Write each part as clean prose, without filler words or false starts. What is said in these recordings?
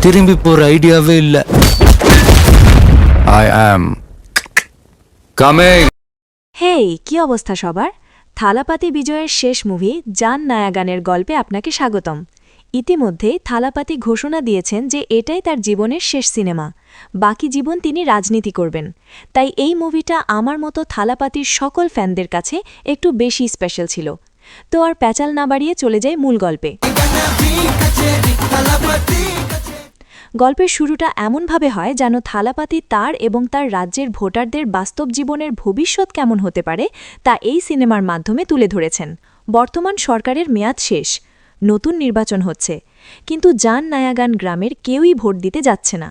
திரும்பி போற ஐடியாவே இல்ல. I am coming. হেই, কি অবস্থা সবার? থালাপাতি বিজয়ের শেষ মুভি জান নায়াগানের গল্পে আপনাকে স্বাগতম। ইতিমধ্যেই থালাপাতি ঘোষণা দিয়েছেন যে এটাই তার জীবনের শেষ সিনেমা। বাকি জীবন তিনি রাজনীতি করবেন। তাই এই মুভিটা আমার মতো থালাপাতির সকল ফ্যানদের কাছে একটু বেশি স্পেশাল ছিল। তো আর প্যাচাল না বাড়িয়ে চলে যাই মূল গল্পে। গল্পের শুরুটা এমনভাবে হয় যেন থালাপাতি তার এবং তার রাজ্যের ভোটারদের বাস্তব জীবনের ভবিষ্যৎ কেমন হতে পারে তা এই সিনেমার মাধ্যমে তুলে ধরেছেন। বর্তমান সরকারের মেয়াদ শেষ, নতুন নির্বাচন হচ্ছে, কিন্তু জান নায়াগান গ্রামের কেউই ভোট দিতে যাচ্ছে না।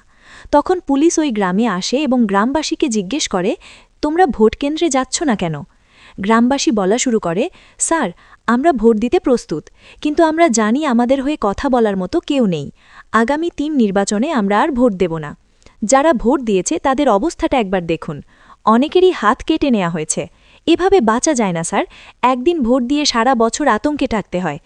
তখন পুলিশ ওই গ্রামে আসে এবং গ্রামবাসীকে জিজ্ঞেস করে, তোমরা ভোট কেন্দ্রে যাচ্ছ না কেন? গ্রামবাসী বলা শুরু করে, স্যার, আমরা ভোট দিতে প্রস্তুত, কিন্তু আমরা জানি আমাদের হয়ে কথা বলার মতো কেউ নেই। আগামী ৩ নির্বাচনে আমরা আর ভোট দেব না। যারা ভোট দিয়েছে তাদের অবস্থাটা একবার দেখুন, অনেকেরই হাত কেটে নেওয়া হয়েছে। এভাবে বাঁচা যায় না স্যার, একদিন ভোট দিয়ে সারা বছর আতঙ্কে থাকতে হয়।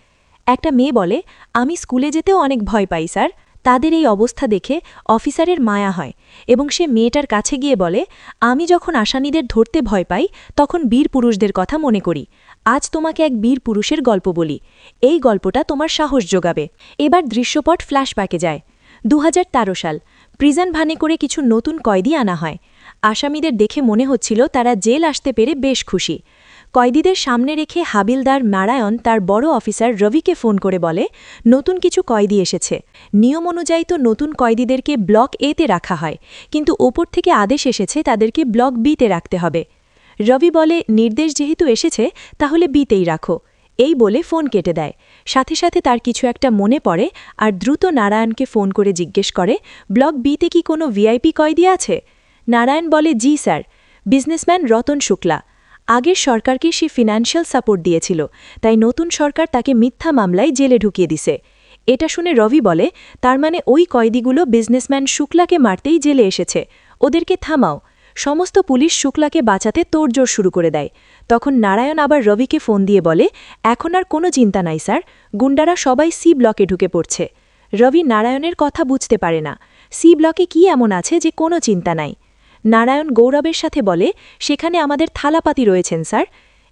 একটা মেয়ে বলে, আমি স্কুলে যেতেও অনেক ভয় পাই স্যার। তাদের এই অবস্থা দেখে অফিসারের মায়া হয় এবং সে মেয়েটার কাছে গিয়ে বলে, আমি যখন আসামিদের ধরতে ভয় পাই তখন বীর পুরুষদের কথা মনে করি। আজ তোমাকে এক বীর পুরুষের গল্প বলি, এই গল্পটা তোমার সাহস যোগাবে। এবার দৃশ্যপট ফ্ল্যাশব্যাকে যায়। 2013 সাল, প্রিজন ভ্যানে করে কিছু নতুন কয়েদি আনা হয়। আসামিদের দেখে মনে হচ্ছিল তারা জেল আসতে পেরে বেশ খুশি। কয়েদিদের সামনে রেখে হাবিলদার নারায়ণ তার বড় অফিসার রবিকে ফোন করে বলে, নতুন কিছু কয়েদি এসেছে। নিয়ম অনুযায়ী তো নতুন কয়েদিদেরকে ব্লক এতে রাখা হয়, কিন্তু ওপর থেকে আদেশ এসেছে তাদেরকে ব্লক বিতে রাখতে হবে। রবি বলে, নির্দেশ যেহেতু এসেছে তাহলে বিতেই রাখো। এই বলে ফোন কেটে দেয়। সাথে সাথে তার কিছু একটা মনে পড়ে আর দ্রুত নারায়ণকে ফোন করে জিজ্ঞেস করে, ব্লক বিতে কি কোনো ভিআইপি কয়েদি আছে? নারায়ণ বলে, জি স্যার, বিজনেসম্যান রতন শুক্লা। আগের সরকারকে সে ফিনান্সিয়াল সাপোর্ট দিয়েছিল, তাই নতুন সরকার তাকে মিথ্যা মামলায় জেলে ঢুকিয়ে দিছে। এটা শুনে রবি বলে, তার মানে ওই কয়েদিগুলো বিজনেসম্যান শুক্লাকে মারতেই জেলে এসেছে, ওদেরকে থামাও। সমস্ত পুলিশ শুক্লাকে বাঁচাতে তোড়জোড় শুরু করে দেয়। তখন নারায়ণ আবার রবিকে ফোন দিয়ে বলে, এখন আর কোনো চিন্তা নাই স্যার, গুন্ডারা সবাই সি ব্লকে ঢুকে পড়ছে। রবি নারায়ণের কথা বুঝতে পারে না, সি ব্লকে কি এমন আছে যে কোনো চিন্তা নাই। নারায়ণ গৌরবের সাথে বলে, সেখানে আমাদের থালাপাতি রয়েছেন স্যার।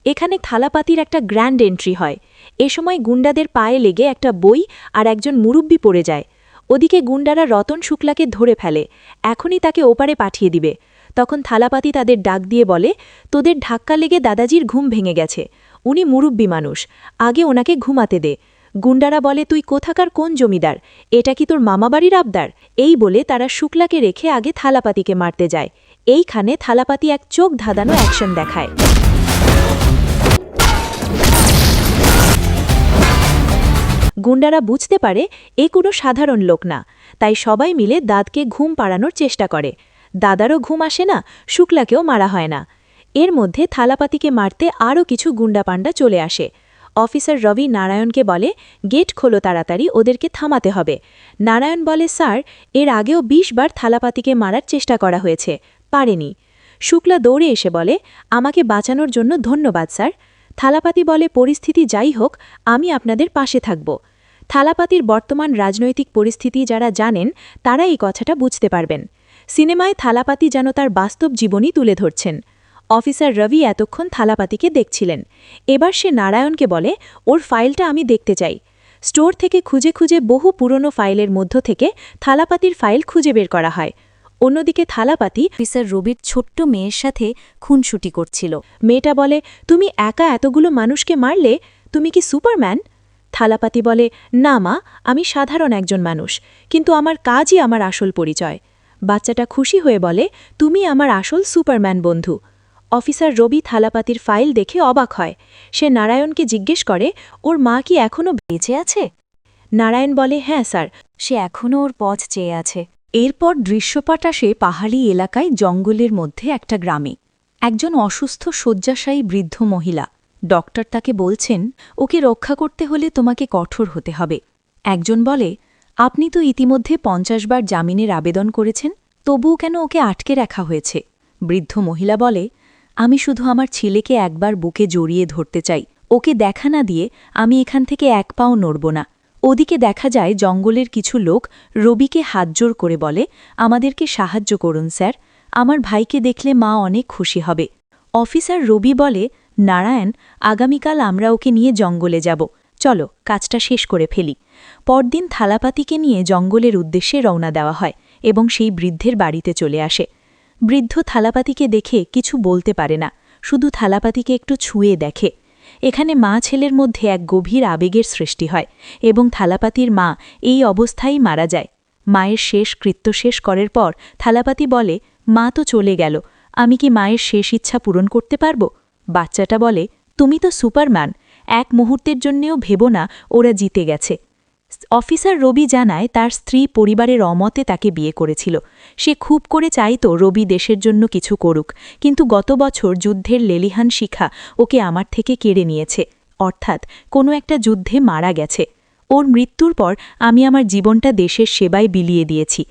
এখানে থালাপাতির একটা গ্র্যান্ড এন্ট্রি হয়। এ সময় গুন্ডাদের পায়ে লেগে একটা বই আর একজন মুরব্বি পড়ে যায়। ওদিকে গুন্ডারা রতন শুক্লাকে ধরে ফেলে, এখনই তাকে ওপারে পাঠিয়ে দিবে। তখন থালাপাতি তাদের ডাক দিয়ে বলে, তোদের ধাক্কা লেগে দাদাজির ঘুম ভেঙে গেছে, উনি মুরব্বি মানুষ, আগে ওনাকে ঘুমাতে দে। গুন্ডারা বলে, তুই কোথাকার কোন জমিদার, এটা কি তোর মামাবাড়ির আবদার? এই বলে তারা শুক্লাকে রেখে আগে থালাপাতিকে মারতে যায়। এইখানে থালাপাতি এক চোখ ধাঁধানো অ্যাকশন দেখায়। গুন্ডারা বুঝতে পারে এ কোনো সাধারণ লোক না, তাই সবাই মিলে দাদকে ঘুম পাড়ানোর চেষ্টা করে। দাদারও ঘুম আসে না, শুক্লাকেও মারা হয় না। এর মধ্যে থালাপাতিকে মারতে আরও কিছু গুন্ডাপান্ডা চলে আসে। অফিসার রবি নারায়ণকে বলে, গেট খোলো তাড়াতাড়ি, ওদেরকে থামাতে হবে। নারায়ণ বলে, স্যার, এর আগেও 20 বার থালাপাতিকে মারার চেষ্টা করা হয়েছে, পারেনি। শুক্লা দৌড়ে এসে বলে, আমাকে বাঁচানোর জন্য ধন্যবাদ স্যার। থালাপাতি বলে, পরিস্থিতি যাই হোক, আমি আপনাদের পাশে থাকব। থালাপাতির বর্তমান রাজনৈতিক পরিস্থিতি যারা জানেন তারা এই কথাটা বুঝতে পারবেন। সিনেমায় থালাপাতি যেন তার বাস্তব জীবনই তুলে ধরছেন। অফিসার রবি এতক্ষণ থালাপাতিকে দেখছিলেন। এবার সে নারায়ণকে বলে, ওর ফাইলটা আমি দেখতে চাই। স্টোর থেকে খুঁজে খুঁজে বহু পুরনো ফাইলের মধ্য থেকে থালাপাতির ফাইল খুঁজে বের করা হয়। অন্যদিকে থালাপাতি অফিসার রবির ছোট্ট মেয়ের সাথে খুনসুটি করছিল। মেয়েটা বলে, তুমি একা এতগুলো মানুষকে মারলে, তুমি কি সুপারম্যান? থালাপাতি বলে, না মা, আমি সাধারণ একজন মানুষ, কিন্তু আমার কাজই আমার আসল পরিচয়। বাচ্চাটা খুশি হয়ে বলে, তুমি আমার আসল সুপারম্যান বন্ধু। অফিসার রবি থালাপাতির ফাইল দেখে অবাক হয়। সে নারায়ণকে জিজ্ঞেস করে, ওর মা কি এখনও বেঁচে আছে? নারায়ণ বলে, হ্যাঁ স্যার, সে এখনও ওর পথ চেয়ে আছে। এরপর দৃশ্যপট আসে পাহাড়ি এলাকায় জঙ্গলের মধ্যে একটা গ্রামে। একজন অসুস্থ শয্যাশায়ী বৃদ্ধ মহিলা। ডক্টর তাকে বলছেন, ওকে রক্ষা করতে হলে তোমাকে কঠোর হতে হবে। একজন বলে, আপনি তো ইতিমধ্যে 50 বার জামিনের আবেদন করেছেন, তবুও কেন ওকে আটকে রাখা হয়েছে? বৃদ্ধ মহিলা বলে, আমি শুধু আমার ছেলেকে একবার বুকে জড়িয়ে ধরতে চাই, ওকে দেখা না দিয়ে আমি এখান থেকে এক পাও নড়ব না। ওদিকে দেখা যায় জঙ্গলের কিছু লোক রবিকে হাতজোর করে বলে, আমাদেরকে সাহায্য করুন স্যার, আমার ভাইকে দেখলে মা অনেক খুশি হবে। অফিসার রবি বলে, নারায়ণ, আগামীকাল আমরা ওকে নিয়ে জঙ্গলে যাব, চলো কাজটা শেষ করে ফেলি। পরদিন থালাপাতিকে নিয়ে জঙ্গলের উদ্দেশ্যে রওনা দেওয়া হয় এবং সেই বৃদ্ধের বাড়িতে চলে আসে। বৃদ্ধ থালাপাতিকে দেখে কিছু বলতে পারে না, শুধু থালাপাতিকে একটু ছুঁয়ে দেখে। এখানে মা ছেলের মধ্যে এক গভীর আবেগের সৃষ্টি হয় এবং থালাপাতির মা এই অবস্থায় মারা যায়। মায়ের শেষ কৃত্য শেষ করার পর থালাপাতি বলে, মা তো চলে গেল, আমি কি মায়ের শেষ ইচ্ছা পূরণ করতে পারব? বাচ্চাটা বলে, তুমি তো সুপারম্যান, এক মুহূর্তের জন্যেও ভেবো না ওরা জিতে গেছে। অফিসার রবি জানায় তার স্ত্রী পরিবারের অমতে তাকে বিয়ে করেছিল। সে খুব করে চাইতো রবি দেশের জন্য কিছু করুক, কিন্তু গত বছর যুদ্ধের লেলিহান শিখা ওকে আমার থেকে কেড়ে নিয়েছে, অর্থাৎ কোনো একটা যুদ্ধে মারা গেছে। ওর মৃত্যুর পর আমি আমার জীবনটা দেশের সেবায় বিলিয়ে দিয়েছি।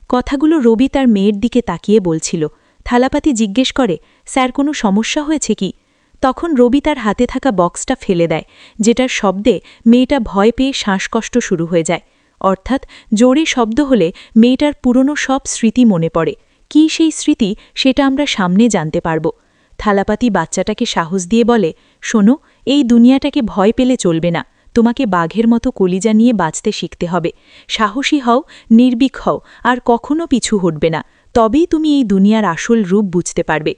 কথাগুলো রবি তার মেয়ের দিকে তাকিয়ে বলছিল। থালাপাতি জিজ্ঞেস করে, স্যার কোনো সমস্যা হয়েছে কি? তখন রবি তার হাতে থাকা বক্সটা ফেলে দেয়, যেটার শব্দে মেয়েটা ভয় পেয়ে শ্বাসকষ্ট শুরু হয়ে যায়। অর্থাৎ জোরে শব্দ হলে মেয়েটার পুরনো সব স্মৃতি মনে পড়ে। কী সেই স্মৃতি সেটা আমরা সামনে জানতে পারব। থালাপাতি বাচ্চাটাকে সাহস দিয়ে বলে, শোনো, এই দুনিয়াটাকে ভয় পেলে চলবে না, তোমাকে বাঘের মতো কলিজা নিয়ে বাঁচতে শিখতে হবে। সাহসী হও, নির্ভীক হও, আর কখনো পিছু হটবে না, তবেই তুমি এই দুনিয়ার আসল রূপ বুঝতে পারবে।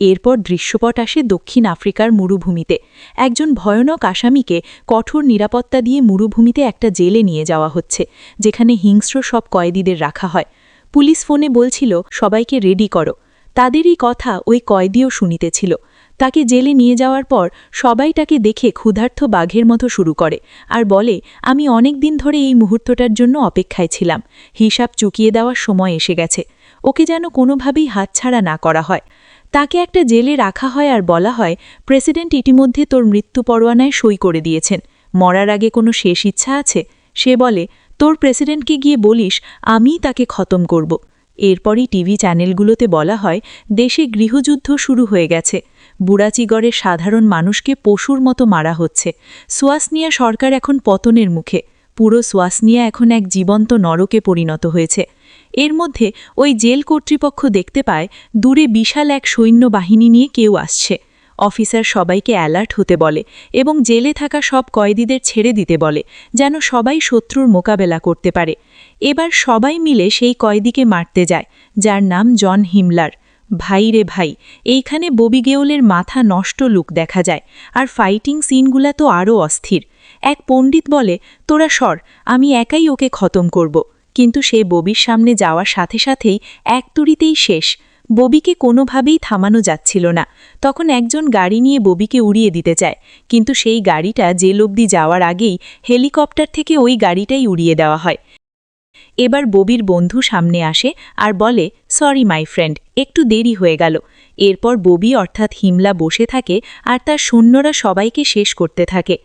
এরপর দৃশ্যপট আসে দক্ষিণ আফ্রিকার মরুভূমিতে। একজন ভয়ানক আসামিকে কঠোর নিরাপত্তা দিয়ে মরুভূমিতে একটা জেলে নিয়ে যাওয়া হচ্ছে, যেখানে হিংস্র সব কয়েদিদের রাখা হয়। পুলিশ ফোনে বলছিল, সবাইকে রেডি করো। তাদেরই কথা ওই কয়েদিও শুনিতেছিল। তাকে জেলে নিয়ে যাওয়ার পর সবাই তাকে দেখে ক্ষুধার্ত বাঘের মতো শুরু করে আর বলে, আমি অনেক দিন ধরে এই মুহূর্তটার জন্য অপেক্ষায় ছিলাম, হিসাব চুকিয়ে দেওয়ার সময় এসে গেছে। ওকে যেন কোনোভাবেই হাতছাড়া না করা হয়। তাকে একটা জেলে রাখা হয় আর বলা হয়, প্রেসিডেন্ট ইতিমধ্যে তোর মৃত্যু পরোয়ানায় সই করে দিয়েছেন, মরার আগে কোনো শেষ ইচ্ছা আছে? সে বলে, তোর প্রেসিডেন্টকে গিয়ে বলিস আমিই তাকে খতম করব। এরপরই টিভি চ্যানেলগুলোতে বলা হয়, দেশে গৃহযুদ্ধ শুরু হয়ে গেছে, বুড়াচিগড়ের সাধারণ মানুষকে পশুর মতো মারা হচ্ছে। সোয়াসনিয়া সরকার এখন পতনের মুখে, পুরো সোয়াসনিয়া এখন এক জীবন্ত নরকে পরিণত হয়েছে। এর মধ্যে ওই জেল কর্তৃপক্ষ দেখতে পায় দূরে বিশাল এক সৈন্যবাহিনী নিয়ে কেউ আসছে। অফিসার সবাইকে অ্যালার্ট হতে বলে এবং জেলে থাকা সব কয়েদিদের ছেড়ে দিতে বলে, যেন সবাই শত্রুর মোকাবেলা করতে পারে। এবার সবাই মিলে সেই কয়েদিকে মারতে যায়, যার নাম জন হিমলার। ভাই রে ভাই, এইখানে ববি গেওলের মাথা নষ্ট লুক দেখা যায়, আর ফাইটিং সিনগুলা তো আরও অস্থির। এক পণ্ডিত বলে, তোরা সর, আমি একাই ওকে খতম করব। কিন্তু সে ববির সামনে যাওয়ার সাথে সাথেই এক তুড়িতেই শেষ। ববিকে কোনোভাবেই থামানো যাচ্ছিল না। তখন একজন গাড়ি নিয়ে ববিকে উড়িয়ে দিতে চায়, কিন্তু সেই গাড়িটা জেল অবধি যাওয়ার আগেই হেলিকপ্টার থেকে ওই গাড়িটাই উড়িয়ে দেওয়া হয়। এবার ববির বন্ধু সামনে আসে আর বলে, সরি মাই ফ্রেন্ড, একটু দেরি হয়ে গেল। এরপর ববি অর্থাৎ হিমলা বসে থাকে আর তার সৈন্যরা সবাইকে শেষ করতে থাকে।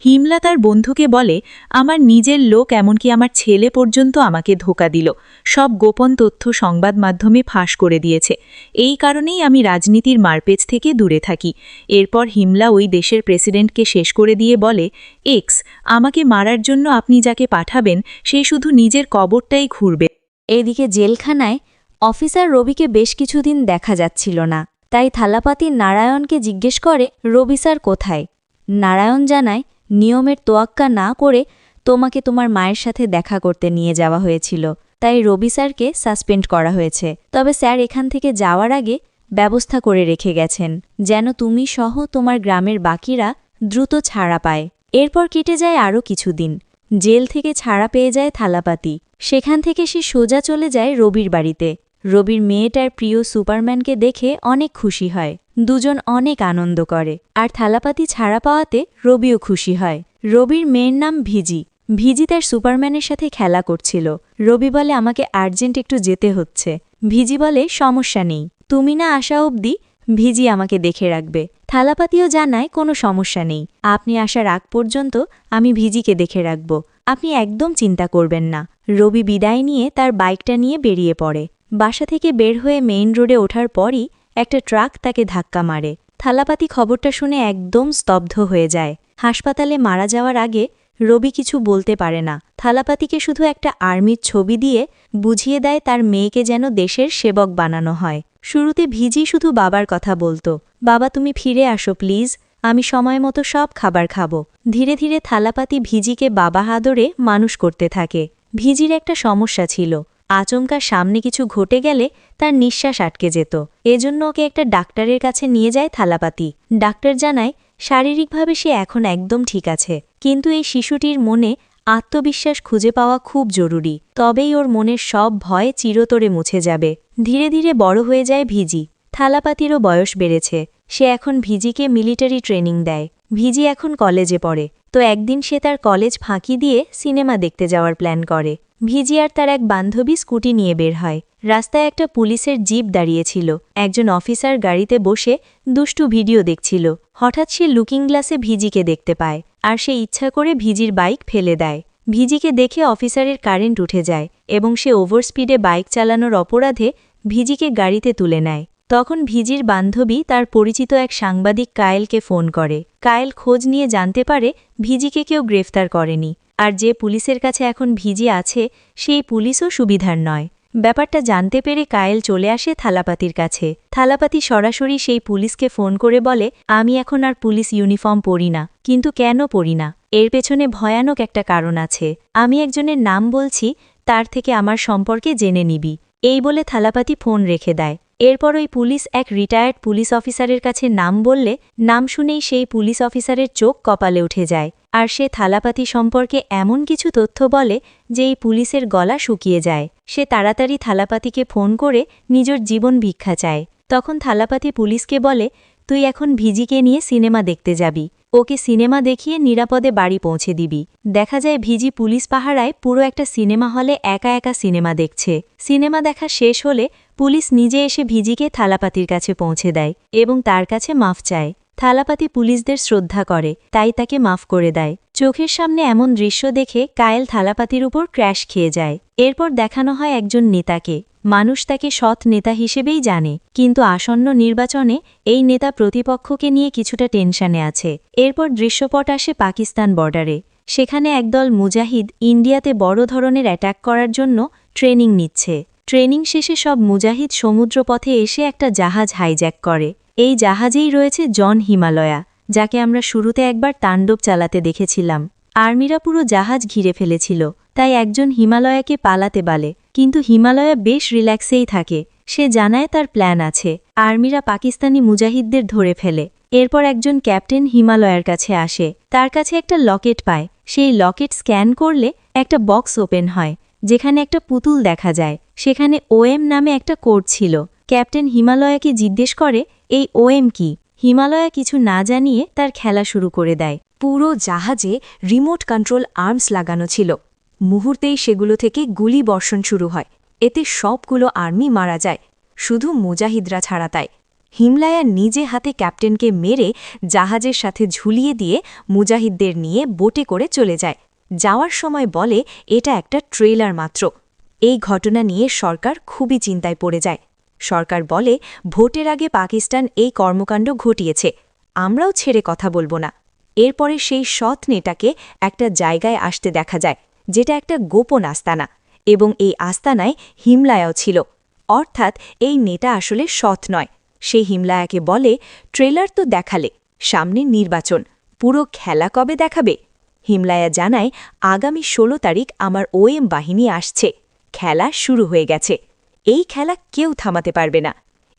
হিমলা তার বন্ধুকে বলে, আমার নিজের লোক, এমনকি আমার ছেলে পর্যন্ত আমাকে ধোঁকা দিল, সব গোপন তথ্য সংবাদ মাধ্যমে ফাঁস করে দিয়েছে। এই কারণেই আমি রাজনীতির মারপেচ থেকে দূরে থাকি। এরপর হিমলা ওই দেশের প্রেসিডেন্টকে শেষ করে দিয়ে বলে, এক্স, আমাকে মারার জন্য আপনি যাকে পাঠাবেন সে শুধু নিজের কবরটাই ঘুরবে। এদিকে জেলখানায় অফিসার রবিকে বেশ কিছুদিন দেখা যাচ্ছিল না, তাই থালাপাতি নারায়ণকে জিজ্ঞেস করে, রবি স্যার কোথায়? নারায়ণ জানায়, নিয়মের তোয়াক্কা না করে তোমাকে তোমার মায়ের সাথে দেখা করতে নিয়ে যাওয়া হয়েছিল, তাই রবি স্যারকে সাসপেন্ড করা হয়েছে। তবে স্যার এখান থেকে যাওয়ার আগে ব্যবস্থা করে রেখে গেছেন, যেন তুমি সহ তোমার গ্রামের বাকিরা দ্রুত ছাড়া পায়। এরপর কেটে যায় আরও কিছুদিন। জেল থেকে ছাড়া পেয়ে যায় থালাপাতি। সেখান থেকে সে সোজা চলে যায় রবির বাড়িতে। রবির মেয়েটার প্রিয় সুপারম্যানকে দেখে অনেক খুশি হয়। দুজন অনেক আনন্দ করে, আর থালাপাতি ছাড়া পাওয়াতে রবিও খুশি হয়। রবির মেয়ের নাম ভিজি। ভিজি তার সুপারম্যানের সাথে খেলা করছিল। রবি বলে, আমাকে আর্জেন্ট একটু যেতে হচ্ছে। ভিজি বলে, সমস্যা নেই, তুমি না আসা অবধি ভিজি আমাকে দেখে রাখবে। থালাপাতিও জানায়, কোনো সমস্যা নেই, আপনি আসার আগ পর্যন্ত আমি ভিজিকে দেখে রাখব, আপনি একদম চিন্তা করবেন না। রবি বিদায় নিয়ে তার বাইকটা নিয়ে বেরিয়ে পড়ে। বাসা থেকে বের হয়ে মেইন রোডে ওঠার পরই একটা ট্রাক তাকে ধাক্কা মারে। থালাপাতি খবরটা শুনে একদম স্তব্ধ হয়ে যায়। হাসপাতালে মারা যাওয়ার আগে রবি কিছু বলতে পারে না। থালাপাতিকে শুধু একটা আর্মির ছবি দিয়ে বুঝিয়ে দেয় তার মেয়েকে যেন দেশের সেবক বানানো হয়। শুরুতে ভিজি শুধু বাবার কথা বলতো, বাবা তুমি ফিরে আসো প্লিজ, আমি সময় মতো সব খাবার খাবো। ধীরে ধীরে থালাপাতি ভিজিকে বাবা আদরে মানুষ করতে থাকে। ভিজির একটা সমস্যা ছিল, আচমকা সামনে কিছু ঘটে গেলে তার নিঃশ্বাস আটকে যেত। এজন্য ওকে একটা ডাক্তারের কাছে নিয়ে যায় থালাপাতি। ডাক্তার জানায় শারীরিকভাবে সে এখন একদম ঠিক আছে, কিন্তু এই শিশুটির মনে আত্মবিশ্বাস খুঁজে পাওয়া খুব জরুরি, তবেই ওর মনের সব ভয় চিরতরে মুছে যাবে। ধীরে ধীরে বড় হয়ে যায় ভিজি। থালাপাতিরও বয়স বেড়েছে, সে এখন ভিজিকে মিলিটারি ট্রেনিং দেয়। ভিজি এখন কলেজে পড়ে, তো একদিন সে তার কলেজ ফাঁকি দিয়ে সিনেমা দেখতে যাওয়ার প্ল্যান করে। ভিজি আর তার এক বান্ধবী স্কুটি নিয়ে বের হয়। রাস্তায় একটা পুলিশের জিপ দাঁড়িয়েছিল। একজন অফিসার গাড়িতে বসে দুষ্টু ভিডিও দেখছিল। হঠাৎ সে লুকিং গ্লাসে ভিজিকে দেখতে পায়, আর সে ইচ্ছা করে ভিজির বাইক ফেলে দেয়। ভিজিকে দেখে অফিসারের কারেন্ট উঠে যায় এবং সে ওভারস্পিডে বাইক চালানোর অপরাধে ভিজিকে গাড়িতে তুলে নেয়। তখন ভিজির বান্ধবী তার পরিচিত এক সাংবাদিক কায়েলকে ফোন করে। কায়েল খোঁজ নিয়ে জানতে পারে ভিজিকে কেউ গ্রেফতার করেনি, আর যে পুলিশের কাছে এখন ভিজি আছে সেই পুলিশও সুবিধার নয়। ব্যাপারটা জানতে পেরে কায়েল চলে আসে থালাপাতির কাছে। থালাপাতি সরাসরি সেই পুলিশকে ফোন করে বলে, আমি এখন আর পুলিশ ইউনিফর্ম পরি না। কিন্তু কেন পরি না? এর পেছনে ভয়ানক একটা কারণ আছে। আমি একজনের নাম বলছি, তার থেকে আমার সম্পর্কে জেনে নিবি। এই বলে থালাপাতি ফোন রেখে দেয়। এরপর ওই পুলিশ এক রিটায়ার্ড পুলিশ অফিসারের কাছে নাম বললে, নাম শুনেই সেই পুলিশ অফিসারের চোখ কপালে উঠে যায়, আর সে থালাপাতি সম্পর্কে এমন কিছু তথ্য বলে যে এই পুলিশের গলা শুকিয়ে যায়। সে তাড়াতাড়ি থালাপাতিকে ফোন করে নিজের জীবন ভিক্ষা চায়। তখন থালাপাতি পুলিশকে বলে, তুই এখন ভিজিকে নিয়ে সিনেমা দেখতে যাবি, ওকে সিনেমা দেখিয়ে নিরাপদে বাড়ি পৌঁছে দিবি। দেখা যায় ভিজি পুলিশ পাহারায় পুরো একটা সিনেমা হলে একা একা সিনেমা দেখছে। সিনেমা দেখা শেষ হলে পুলিশ নিজে এসে ভিজিকে থালাপাতির কাছে পৌঁছে দেয় এবং তার কাছে মাফ চায়। থালাপাতি পুলিশদের শ্রদ্ধা করে, তাই তাকে মাফ করে দেয়। চোখের সামনে এমন দৃশ্য দেখে কায়েল থালাপাতির উপর ক্র্যাশ খেয়ে যায়। এরপর দেখানো হয় একজন নেতাকে। মানুষ তাকে সৎ নেতা হিসেবেই জানে, কিন্তু আসন্ন নির্বাচনে এই নেতা প্রতিপক্ষকে নিয়ে কিছুটা টেনশনে আছে। এরপর দৃশ্যপট আসে পাকিস্তান বর্ডারে। সেখানে একদল মুজাহিদ ইন্ডিয়াতে বড় ধরনের অ্যাটাক করার জন্য ট্রেনিং নিচ্ছে। ট্রেনিং শেষে সব মুজাহিদ সমুদ্রপথে এসে একটা জাহাজ হাইজ্যাক করে। এই জাহাজেই রয়েছে জন হিমালয়া, যাকে আমরা শুরুতে একবার তাণ্ডব চালাতে দেখেছিলাম। আর্মিরা পুরো জাহাজ ঘিরে ফেলেছিল, তাই একজন হিমালয়াকে পালাতে বলে, কিন্তু হিমালয়া বেশ রিল্যাক্সেই থাকে। সে জানায় তার প্ল্যান আছে। আর্মিরা পাকিস্তানি মুজাহিদদের ধরে ফেলে। এরপর একজন ক্যাপ্টেন হিমালয়ার কাছে আসে, তার কাছে একটা লকেট পায়। সেই লকেট স্ক্যান করলে একটা বক্স ওপেন হয়, যেখানে একটা পুতুল দেখা যায়। সেখানে ওএম নামে একটা কোড ছিল। ক্যাপ্টেন হিমালয়াকে জিজ্ঞেস করে, এই ওএম কি? হিমালয়া কিছু না জানিয়ে তার খেলা শুরু করে দেয়। পুরো জাহাজে রিমোট কন্ট্রোল আর্মস লাগানো ছিল। মুহূর্তেই সেগুলো থেকে গুলি বর্ষণ শুরু হয়। এতে সবগুলো আর্মি মারা যায়, শুধু মুজাহিদরা ছাড়া। তাই হিমালয়া নিজে হাতে ক্যাপ্টেনকে মেরে জাহাজের সাথে ঝুলিয়ে দিয়ে মুজাহিদদের নিয়ে বোটে করে চলে যায়। যাওয়ার সময় বলে এটা একটা ট্রেলার মাত্র। এই ঘটনা নিয়ে সরকার খুবই চিন্তায় পড়ে যায়। সরকার বলে ভোটের আগে পাকিস্তান এই কর্মকাণ্ড ঘটিয়েছে, আমরাও ছেড়ে কথা বলবো না। এরপরে সেই সৎ নেতাকে একটা জায়গায় আসতে দেখা যায়, যেটা একটা গোপন আস্তানা, এবং এই আস্তানায় হিমালয়াও ছিল। অর্থাৎ এই নেতা আসলে সৎ নয়। সে হিমালয়াকে বলে, ট্রেলার তো দেখালে, সামনে নির্বাচন, পুরো খেলা কবে দেখাবে? হিমালয়া জানায়, আগামী 16 তারিখ আমার ওএম বাহিনী আসছে, খেলা শুরু হয়ে গেছে, এই খেলা কেউ থামাতে পারবে না।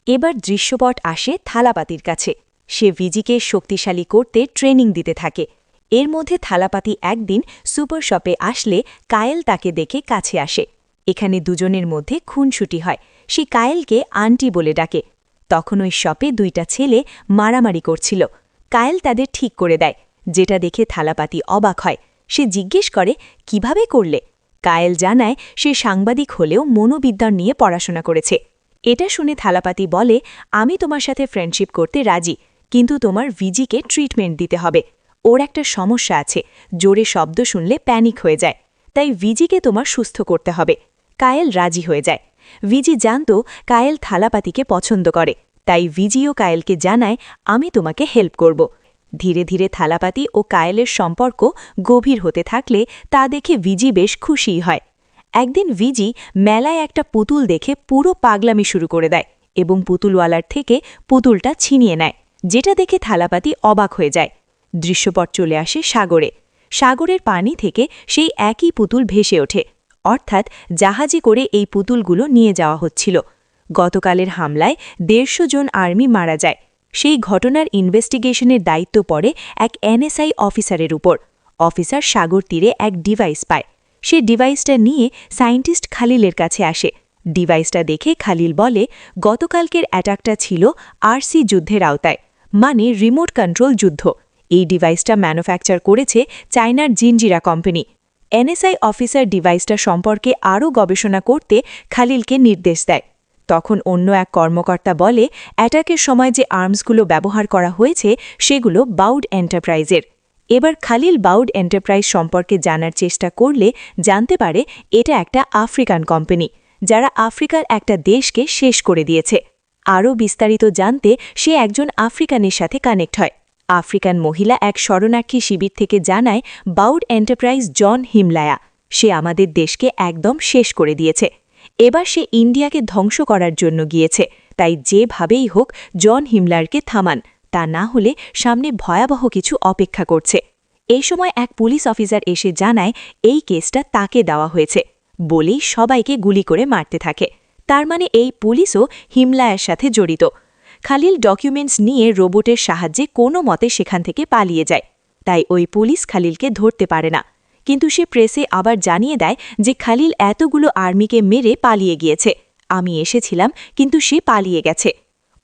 এবার দৃশ্যপট আসে থালাপাতির কাছে। সে ভিজিকে শক্তিশালী করতে ট্রেনিং দিতে থাকে। এর মধ্যে থালাপাতি একদিন সুপার শপে আসলে কায়েল তাকে দেখে কাছে আসে। এখানে দুজনের মধ্যে খুনসুটি হয়। সে কায়েলকে আন্টি বলে ডাকে। তখন ওই শপে দুইটা ছেলে মারামারি করছিল। কায়েল তাদের ঠিক করে দেয়, যেটা দেখে থালাপাতি অবাক হয়। সে জিজ্ঞেস করে, কিভাবে করলে? কায়েল জানায় সে সাংবাদিক হলেও মনোবিজ্ঞান নিয়ে পড়াশোনা করেছে। এটা শুনে থালাপাতি বলে, আমি তোমার সাথে ফ্রেন্ডশিপ করতে রাজি, কিন্তু তোমার ভিজিকে ট্রিটমেন্ট দিতে হবে। ওর একটা সমস্যা আছে, জোরে শব্দ শুনলে প্যানিক হয়ে যায়, তাই ভিজিকে তোমার সুস্থ করতে হবে। কায়েল রাজি হয়ে যায়। ভিজি জানত কায়েল থালাপাতিকে পছন্দ করে, তাই ভিজিও কায়েলকে জানায়, আমি তোমাকে হেল্প করব। ধীরে ধীরে থালাপাতি ও কায়েলের সম্পর্ক গভীর হতে থাকলে তা দেখে ভিজি বেশ খুশিই হয়। একদিন ভিজি মেলায় একটা পুতুল দেখে পুরো পাগলামি শুরু করে দেয় এবং পুতুলওয়ালার থেকে পুতুলটা ছিনিয়ে নেয়, যেটা দেখে থালাপাতি অবাক হয়ে যায়। দৃশ্যপট চলে আসে সাগরে। সাগরের পানি থেকে সেই একই পুতুল ভেসে ওঠে, অর্থাৎ জাহাজে করে এই পুতুলগুলো নিয়ে যাওয়া হচ্ছিল। গতকালের হামলায় 150 জন আর্মি মারা যায়। সেই ঘটনার ইনভেস্টিগেশনের দায়িত্ব পড়ে এক এনএসআই অফিসারের উপর। অফিসার সাগর তীরে এক ডিভাইস পায়। সে ডিভাইসটা নিয়ে সায়েন্টিস্ট খালিলের কাছে আসে। ডিভাইসটা দেখে খালিল বলে, গতকালকের অ্যাটাকটা ছিল আরসি যুদ্ধের আওতায়, মানে রিমোট কন্ট্রোল যুদ্ধ। এই ডিভাইসটা ম্যানুফ্যাকচার করেছে চায়নার জিনজিরা কোম্পানি। এনএসআই অফিসার ডিভাইসটা সম্পর্কে আরও গবেষণা করতে খালিলকে নির্দেশ দেয়। তখন অন্য এক কর্মকর্তা বলে, অ্যাটাকের সময় যে আর্মসগুলো ব্যবহার করা হয়েছে সেগুলো বাউড এন্টারপ্রাইজের। এবার খালিল বাউড এন্টারপ্রাইজ সম্পর্কে জানার চেষ্টা করলে জানতে পারে এটা একটা আফ্রিকান কোম্পানি, যারা আফ্রিকার একটা দেশকে শেষ করে দিয়েছে। আরও বিস্তারিত জানতে সে একজন আফ্রিকানের সাথে কানেক্ট হয়। আফ্রিকান মহিলা এক শরণার্থী শিবির থেকে জানায়, বাউড এন্টারপ্রাইজ জন হিমলায়া, সে আমাদের দেশকে একদম শেষ করে দিয়েছে। এবার সে ইন্ডিয়াকে ধ্বংস করার জন্য গিয়েছে, তাই যেভাবেই হোক জন হিমলারকে থামান, তা না হলে সামনে ভয়াবহ কিছু অপেক্ষা করছে। এই সময় এক পুলিশ অফিসার এসে জানায় এই কেসটা তাকে দেওয়া হয়েছে, বলেই সবাইকে গুলি করে মারতে থাকে। তার মানে এই পুলিশও হিমলায়ার সাথে জড়িত। খালিল ডকুমেন্টস নিয়ে রোবটের সাহায্যে কোনো মতে সেখান থেকে পালিয়ে যায়। তাই ওই পুলিশ খালিলকে ধরতে পারে না, কিন্তু সে প্রেসে আবার জানিয়ে দেয় যে খালিল এতগুলো আর্মিকে মেরে পালিয়ে গিয়েছে, আমি এসেছিলাম কিন্তু সে পালিয়ে গেছে।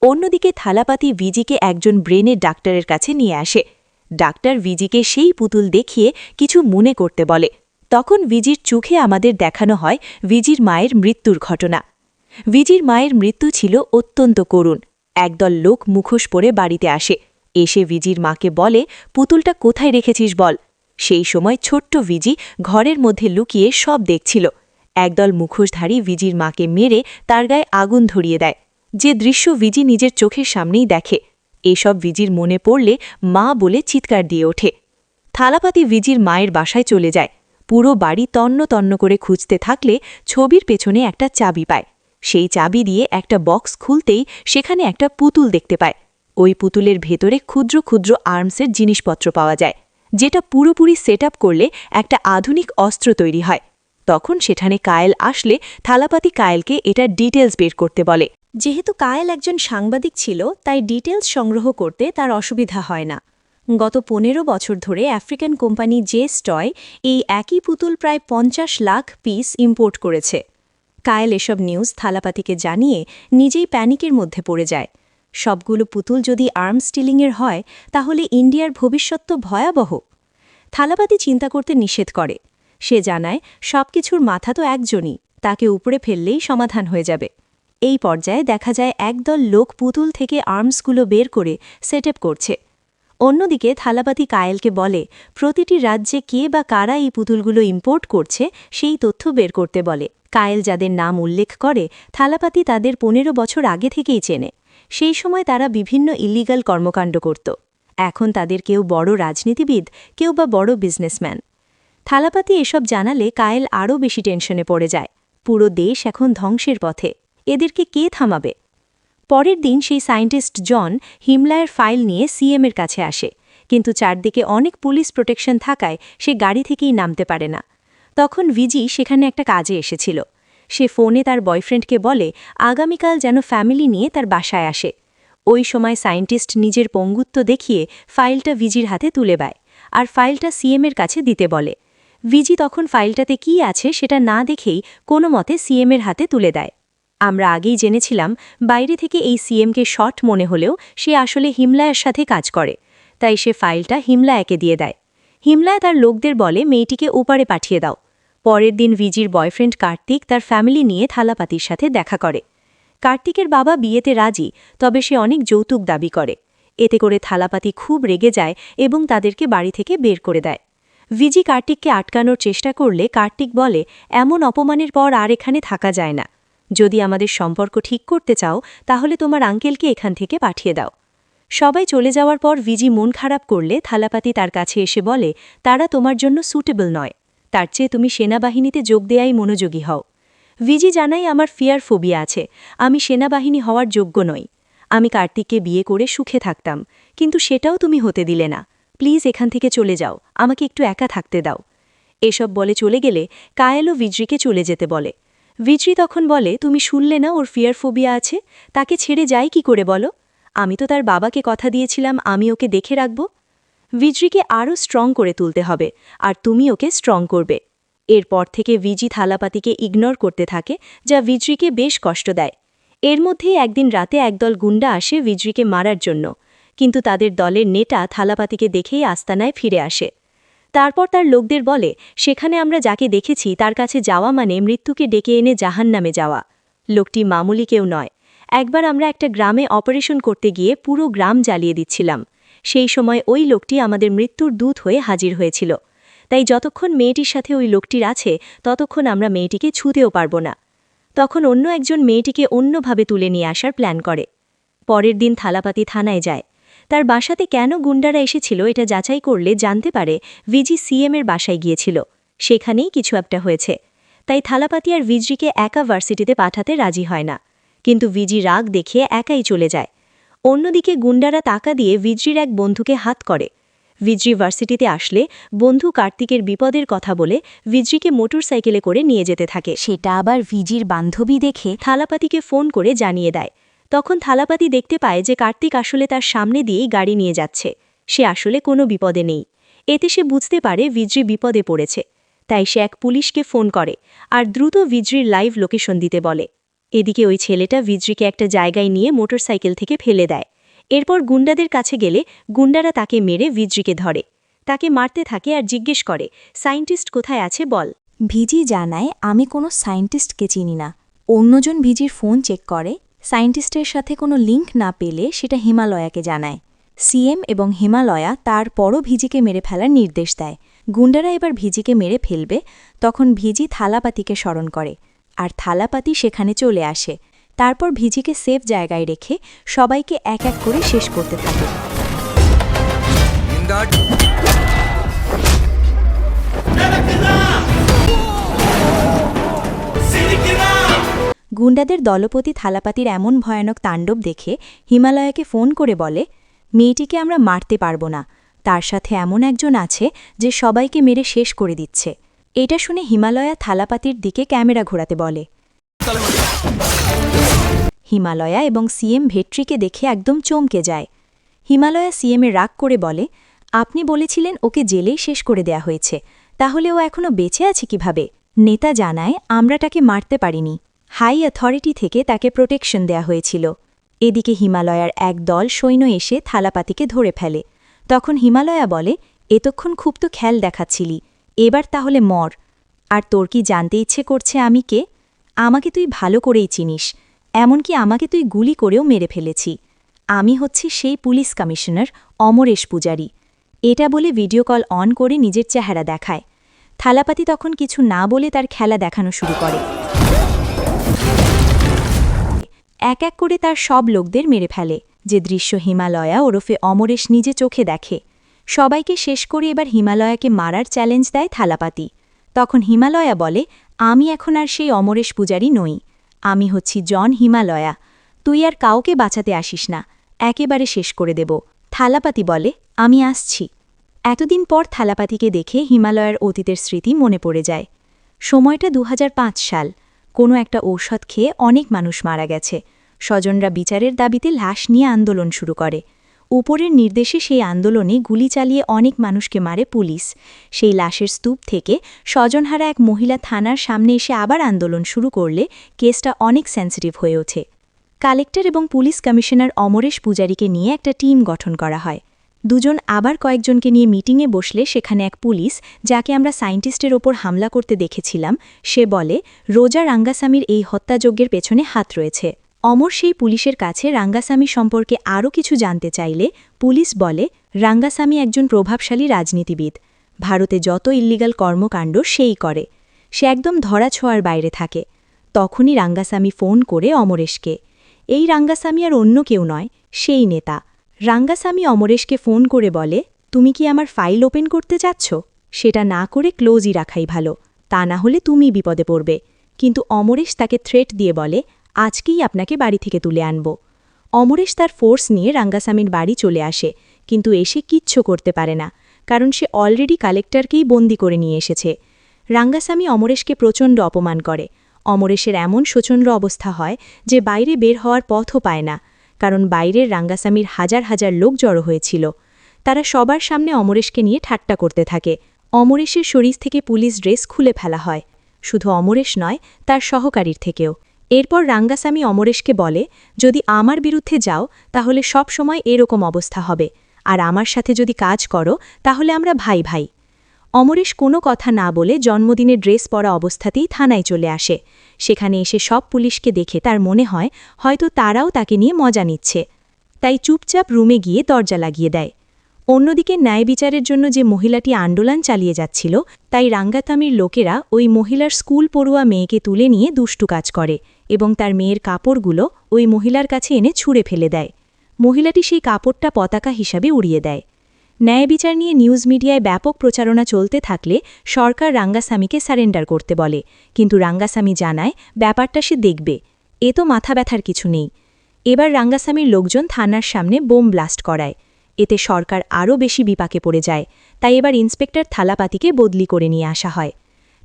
অন্যদিকে থালাপাতি ভিজিকে একজন ব্রেনের ডাক্তারের কাছে নিয়ে আসে। ডাক্তার ভিজিকে সেই পুতুল দেখিয়ে কিছু মনে করতে বলে। তখন ভিজির চোখে আমাদের দেখানো হয় ভিজির মায়ের মৃত্যুর ঘটনা। ভিজির মায়ের মৃত্যু ছিল অত্যন্ত করুণ। একদল লোক মুখোশ পরে বাড়িতে আসে, এসে ভিজির মাকে বলে, পুতুলটা কোথায় রেখেছিস বল। সেই সময় ছোট্ট ভিজি ঘরের মধ্যে লুকিয়ে সব দেখছিল। একদল মুখোশধারী ভিজির মাকে মেরে তার গায়ে আগুন ধরিয়ে দেয়, যে দৃশ্য ভিজি নিজের চোখের সামনেই দেখে। এসব ভিজির মনে পড়লে মা বলে চিৎকার দিয়ে ওঠে। থালাপাতি ভিজির মায়ের বাসায় চলে যায়। পুরো বাড়ি তন্ন তন্ন করে খুঁজতে থাকলে ছবির পেছনে একটা চাবি পায়। সেই চাবি দিয়ে একটা বক্স খুলতেই সেখানে একটা পুতুল দেখতে পায়। ওই পুতুলের ভেতরে ক্ষুদ্র ক্ষুদ্র আর্মসের জিনিসপত্র পাওয়া যায়, যেটা পুরোপুরি সেট আপ করলে একটা আধুনিক অস্ত্র তৈরি হয়। তখন সেখানে কায়েল আসলে থালাপাতি কায়েলকে এটা ডিটেলস বের করতে বলে। যেহেতু কায়েল একজন সাংবাদিক ছিল, তাই ডিটেলস সংগ্রহ করতে তার অসুবিধা হয় না। গত 15 বছর ধরে আফ্রিকান কোম্পানি জেস টয় এই একই পুতুল প্রায় 50 লাখ পিস ইম্পোর্ট করেছে। কায়েল এসব নিউজ থালাপাতিকে জানিয়ে নিজেই প্যানিকের মধ্যে পড়ে যায়। সবগুলো পুতুল যদি আর্মস স্টিলিংয়ের হয়, তাহলে ইন্ডিয়ার ভবিষ্যৎ তো ভয়াবহ। থালাপাতি চিন্তা করতে নিষেধ করে। সে জানায় সবকিছুর মাথা তো একজনই, তাকে উপরে ফেললেই সমাধান হয়ে যাবে। এই পর্যায়ে দেখা যায় একদল লোক পুতুল থেকে আর্মসগুলো বের করে সেট আপ করছে। অন্যদিকে থালাপাতি কায়েলকে বলে, প্রতিটি রাজ্যে কে বা কারা এই পুতুলগুলো ইম্পোর্ট করছে সেই তথ্য বের করতে বলে। কায়েল যাদের নাম উল্লেখ করে, থালাপাতি তাদের 15 বছর আগে থেকেই চেনে। সেই সময় তারা বিভিন্ন ইলিগাল কর্মকাণ্ড করত। এখন তাদের কেউ বড় রাজনীতিবিদ, কেউ বা বড় বিজনেসম্যান। থালাপাতি এসব জানালে কায়েল আরও বেশি টেনশনে পড়ে যায়। পুরো দেশ এখন ধ্বংসের পথে, এদেরকে কে থামাবে? পরের দিন সেই সায়েন্টিস্ট জন হিমলায়ের ফাইল নিয়ে সিএমের কাছে আসে, কিন্তু চারদিকে অনেক পুলিশ প্রোটেকশন থাকায় সে গাড়ি থেকেই নামতে পারে না। তখন ভিজি সেখানে একটা কাজে এসেছিল। সে ফোনে তার বয়ফ্রেন্ডকে বলে আগামীকাল যেন ফ্যামিলি নিয়ে তার বাসায় আসে। ওই সময় সায়েন্টিস্ট নিজের পঙ্গুত্ব দেখিয়ে ফাইলটা ভিজির হাতে তুলে দেয়, আর ফাইলটা সিএমের কাছে দিতে বলে। ভিজি তখন ফাইলটাতে কী আছে সেটা না দেখেই কোনো মতে সিএমের হাতে তুলে দেয়। আমরা আগেই জেনেছিলাম বাইরে থেকে এই সিএমকে শর্ট মনে হলেও সে আসলে হিমলায়ের সাথে কাজ করে, তাই সে ফাইলটা হিমলায়াকে দিয়ে দেয়। হিমলায়া তার লোকদের বলে মেয়েটিকে ওপারে পাঠিয়ে দাও। পরের দিন ভিজির বয়ফ্রেন্ড কার্তিক তার ফ্যামিলি নিয়ে থালাপাতির সাথে দেখা করে। কার্তিকের বাবা বিয়েতে রাজি, তবে সে অনেক যৌতুক দাবি করে। এতে করে থালাপাতি খুব রেগে যায় এবং তাদেরকে বাড়ি থেকে বের করে দেয়। ভিজি কার্তিককে আটকানোর চেষ্টা করলে কার্তিক বলে, এমন অপমানের পর আর এখানে থাকা যায় না। যদি আমাদের সম্পর্ক ঠিক করতে চাও, তাহলে তোমার আঙ্কেলকে এখান থেকে পাঠিয়ে দাও। সবাই চলে যাওয়ার পর ভিজি মন খারাপ করলে থালাপাতি তার কাছে এসে বলে তারা তোমার জন্য সুটেবল নয়, তার চেয়ে তুমি সেনাবাহিনীতে যোগ দেয়াই মনোযোগী হও। ভিজি জানাই আমার ফিয়ার ফোবিয়া আছে, আমি সেনাবাহিনী হওয়ার যোগ্য নই। আমি কার্তিককে বিয়ে করে সুখে থাকতাম, কিন্তু সেটাও তুমি হতে দিলে না। প্লিজ এখান থেকে চলে যাও, আমাকে একটু একা থাকতে দাও। এসব বলে চলে গেলে কায়েলও ভিজরিকে চলে যেতে বলে। ভিজরি তখন বলে তুমি শুনলে না ওর ফিয়ার ফোবিয়া আছে, তাকে ছেড়ে যাই কি করে বলো? আমি তো তার বাবাকে কথা দিয়েছিলাম আমি ওকে দেখে রাখব। ভিজরিকে আরও স্ট্রং করে তুলতে হবে, আর তুমি ওকে স্ট্রং করবে। এরপর থেকে ভিজি থালাপাতিকে ইগনোর করতে থাকে, যা ভিজরিকে বেশ কষ্ট দেয়। এর মধ্যেই একদিন রাতে একদল গুন্ডা আসে ভিজরিকে মারার জন্য, কিন্তু তাদের দলের নেতা থালাপাতিকে দেখেই আস্তানায় ফিরে আসে। তারপর তার লোকদের বলে সেখানে আমরা যাকে দেখেছি তার কাছে যাওয়া মানে মৃত্যুকে ডেকে এনে জাহান্নামে যাওয়া। লোকটি মামুলি কেউ নয়। একবার আমরা একটা গ্রামে অপারেশন করতে গিয়ে পুরো গ্রাম জ্বালিয়ে দিচ্ছিলাম। সেই সময় ওই লোকটি আমাদের মৃত্যুর দূত হয়ে হাজির হয়েছিল। তাই যতক্ষণ মেয়েটির সাথে ওই লোকটির আছে ততক্ষণ আমরা মেয়েটিকে ছুঁতেও পারব না। তখন অন্য একজন মেয়েটিকে অন্যভাবে তুলে নিয়ে আসার প্ল্যান করে। পরের দিন থালাপাতি থানায় যায়। তার বাসাতে কেন গুন্ডারা এসেছিল এটা যাচাই করলে জানতে পারে ভিজি সিএমের বাসায় গিয়েছিল, সেখানেই কিছু একটা হয়েছে। তাই থালাপাতি আর ভিজরিকে একা ভার্সিটিতে পাঠাতে রাজি হয় না, কিন্তু ভিজি রাগ দেখিয়ে একাই চলে যায়। অন্যদিকে গুন্ডারা টাকা দিয়ে ভিজরির এক বন্ধুকে হাত করে। ভিজরি ভার্সিটিতে আসলে বন্ধু কার্তিকের বিপদের কথা বলে ভিজরিকে মোটরসাইকেলে করে নিয়ে যেতে থাকে। সেটা আবার ভিজির বান্ধবী দেখে থালাপাতিকে ফোন করে জানিয়ে দেয়। তখন থালাপাতি দেখতে পায় যে কার্তিক আসলে তার সামনে দিয়েই গাড়ি নিয়ে যাচ্ছে, সে আসলে কোনো বিপদে নেই। এতে সে বুঝতে পারে ভিজরি বিপদে পড়েছে, তাই সে এক পুলিশকে ফোন করে আর দ্রুত ভিজরির লাইভ লোকেশন দিতে বলে। এদিকে ওই ছেলেটা ভিজরিকে একটা জায়গায় নিয়ে মোটরসাইকেল থেকে ফেলে দেয়। এরপর গুন্ডাদের কাছে গেলে গুন্ডারা তাকে মেরে ভিজরিকে ধরে, তাকে মারতে থাকে আর জিজ্ঞেস করে সায়েন্টিস্ট কোথায় আছে বল। ভিজি জানায় আমি কোনো সায়েন্টিস্টকে চিনি না। অন্যজন ভিজির ফোন চেক করে, সায়েন্টিস্টের সাথে কোনো লিঙ্ক না পেলে সেটা হিমালয়াকে জানায়। সিএম এবং হিমালয়া তারপরও ভিজিকে মেরে ফেলার নির্দেশ দেয়। গুন্ডারা এবার ভিজিকে মেরে ফেলবে, তখন ভিজি থালাপাতিকে স্মরণ করে, আর থালাপাতি সেখানে চলে আসে। তারপর ভিজিকে সেফ জায়গায় রেখে সবাইকে এক এক করে শেষ করতে থাকে। গুন্ডাদের দলপতি থালাপাতির এমন ভয়ানক তাণ্ডব দেখে হিমালয়াকে ফোন করে বলে মেয়েটিকে আমরা মারতে পারব না, তার সাথে এমন একজন আছে যে সবাইকে মেরে শেষ করে দিচ্ছে। এটা শুনে হিমালয়া থালাপাতির দিকে ক্যামেরা ঘোরাতে বলে। হিমালয়া এবং সিএম ভেট্রিকে দেখে একদম চমকে যায়। হিমালয়া সিএমের রাগ করে বলে আপনি বলেছিলেন ওকে জেলেই শেষ করে দেয়া হয়েছে, তাহলে ও এখনও বেঁচে আছে কিভাবে? নেতা জানায় আমরা তাকে মারতে পারিনি, হাই অথরিটি থেকে তাকে প্রোটেকশন দেয়া হয়েছিল। এদিকে হিমালয়ার এক দল সৈন্য এসে থালাপাতিকে ধরে ফেলে। তখন হিমালয়া বলে এতক্ষণ খুব তো খেয়াল দেখাচ্ছিলি, এবার তাহলে মর। আর তোর কি জানতে ইচ্ছে করছে আমি কে? আমাকে তুই ভালো করেই চিনিস, এমনকি আমাকে তুই গুলি করেও মেরে ফেলেছি। আমি হচ্ছি সেই পুলিশ কমিশনার অমরেশ পূজারী। এটা বলে ভিডিও কল অন করে নিজের চেহারা দেখায়। থালাপাতি তখন কিছু না বলে তার খেলা দেখানো শুরু করে। এক এক করে তার সব লোকদের মেরে ফেলে, যে দৃশ্য হিমালয়া ওরফে অমরেশ নিজে চোখে দেখে। সবাইকে শেষ করে এবার হিমালয়াকে মারার চ্যালেঞ্জ দেয় থালাপাতি। তখন হিমালয়া বলে আমি এখন আর সেই অমরেশ পূজারী নই, আমি হচ্ছি জন হিমালয়া, তুই আর কাউকে বাঁচাতে আসিস না, একেবারে শেষ করে দেব। থালাপাতি বলে আমি আসছি। এতদিন পর থালাপাতিকে দেখে হিমালয়ার অতীতের স্মৃতি মনে পড়ে যায়। সময়টা 2005 সাল। কোনো একটা ঔষধ খেয়ে অনেক মানুষ মারা গেছে। স্বজনরা বিচারের দাবিতে লাশ নিয়ে আন্দোলন শুরু করে। উপরের নির্দেশে সেই আন্দোলনে গুলি চালিয়ে অনেক মানুষকে মারে পুলিশ। সেই লাশের স্তূপ থেকে স্বজনহারা এক মহিলা থানার সামনে এসে আবার আন্দোলন শুরু করলে কেসটা অনেক সেন্সিটিভ হয়ে ওঠে। কালেক্টর এবং পুলিশ কমিশনার অমরেশ পূজারীকে নিয়ে একটা টিম গঠন করা হয়। দুজন আবার কয়েকজনকে নিয়ে মিটিংয়ে বসলে সেখানে এক পুলিশ, যাকে আমরা সায়েন্টিস্টের ওপর হামলা করতে দেখেছিলাম, সে বলে রোজা রাঙ্গাসামির এই হত্যাযজ্ঞের পেছনে হাত রয়েছে। অমর সেই পুলিশের কাছে রাঙ্গাসামি সম্পর্কে আরও কিছু জানতে চাইলে পুলিশ বলে রাঙ্গাসামি একজন প্রভাবশালী রাজনীতিবিদ, ভারতে যত ইল্লিগাল কর্মকাণ্ড সেই করে, সে একদম ধরাছোঁয়ার বাইরে থাকে। তখনই রাঙ্গাসামি ফোন করে অমরেশকে। এই রাঙ্গাসামি আর অন্য কেউ নয়, সেই নেতা রাঙ্গাস্বামী অমরেশকে ফোন করে বলে, তুমি কি আমার ফাইল ওপেন করতে চাচ্ছ? সেটা না করে ক্লোজই রাখাই ভালো, তা না হলে তুমি বিপদে পড়বে। কিন্তু অমরেশ তাকে থ্রেট দিয়ে বলে, আজকেই আপনাকে বাড়ি থেকে তুলে আনব। অমরেশ তার ফোর্স নিয়ে রাঙ্গাস্বামীর বাড়ি চলে আসে, কিন্তু এসে কিচ্ছু করতে পারে না, কারণ সে অলরেডি কালেক্টরকেই বন্দি করে নিয়ে এসেছে। রাঙ্গাস্বামী অমরেশকে প্রচণ্ড অপমান করে। অমরেশের এমন শোচনীয় অবস্থা হয় যে বাইরে বের হওয়ার পথও পায় না, কারণ বাইরের রাঙ্গাস্বামীর হাজার হাজার লোক জড়ো হয়েছিল। তারা সবার সামনে অমরেশকে নিয়ে ঠাট্টা করতে থাকে। অমরেশের শরীর থেকে পুলিশ ড্রেস খুলে ফেলা হয়, শুধু অমরেশ নয়, তার সহকারীর থেকেও। এরপর রাঙ্গাস্বামী অমরেশকে বলে, যদি আমার বিরুদ্ধে যাও তাহলে সব সময় এরকম অবস্থা হবে, আর আমার সাথে যদি কাজ করো তাহলে আমরা ভাই ভাই। অমরেশ কোনো কথা না বলে জন্মদিনের ড্রেস পরা অবস্থাতেই থানায় চলে আসে। সেখানে এসে সব পুলিশকে দেখে তার মনে হয় হয়তো তারাও তাকে নিয়ে মজা নিচ্ছে, তাই চুপচাপ রুমে গিয়ে দরজা লাগিয়ে দেয়। অন্যদিকে ন্যায় বিচারের জন্য যে মহিলাটি আন্দোলন চালিয়ে যাচ্ছিল, তাই রাঙ্গাস্বামীর লোকেরা ওই মহিলার স্কুল পড়ুয়া মেয়েকে তুলে নিয়ে দুষ্টু কাজ করে এবং তার মেয়ের কাপড়গুলো ওই মহিলার কাছে এনে ছুঁড়ে ফেলে দেয়। মহিলাটি সেই কাপড়টা পতাকা হিসাবে উড়িয়ে দেয়। ন্যায় বিচার নিয়ে নিউজ মিডিয়ায় ব্যাপক প্রচারণা চলতে থাকলে সরকার রাঙ্গাস্বামীকে সারেন্ডার করতে বলে, কিন্তু রাঙ্গাস্বামী জানায় ব্যাপারটা সে দেখবে, এ তো মাথা ব্যথার কিছু নেই। এবার রাঙ্গাস্বামীর লোকজন থানার সামনে বোম ব্লাস্ট করায়। এতে সরকার আরও বেশি বিপাকে পড়ে যায়, তাই এবার ইন্সপেক্টর থালাপাতিকে বদলি করে নিয়ে আসা হয়।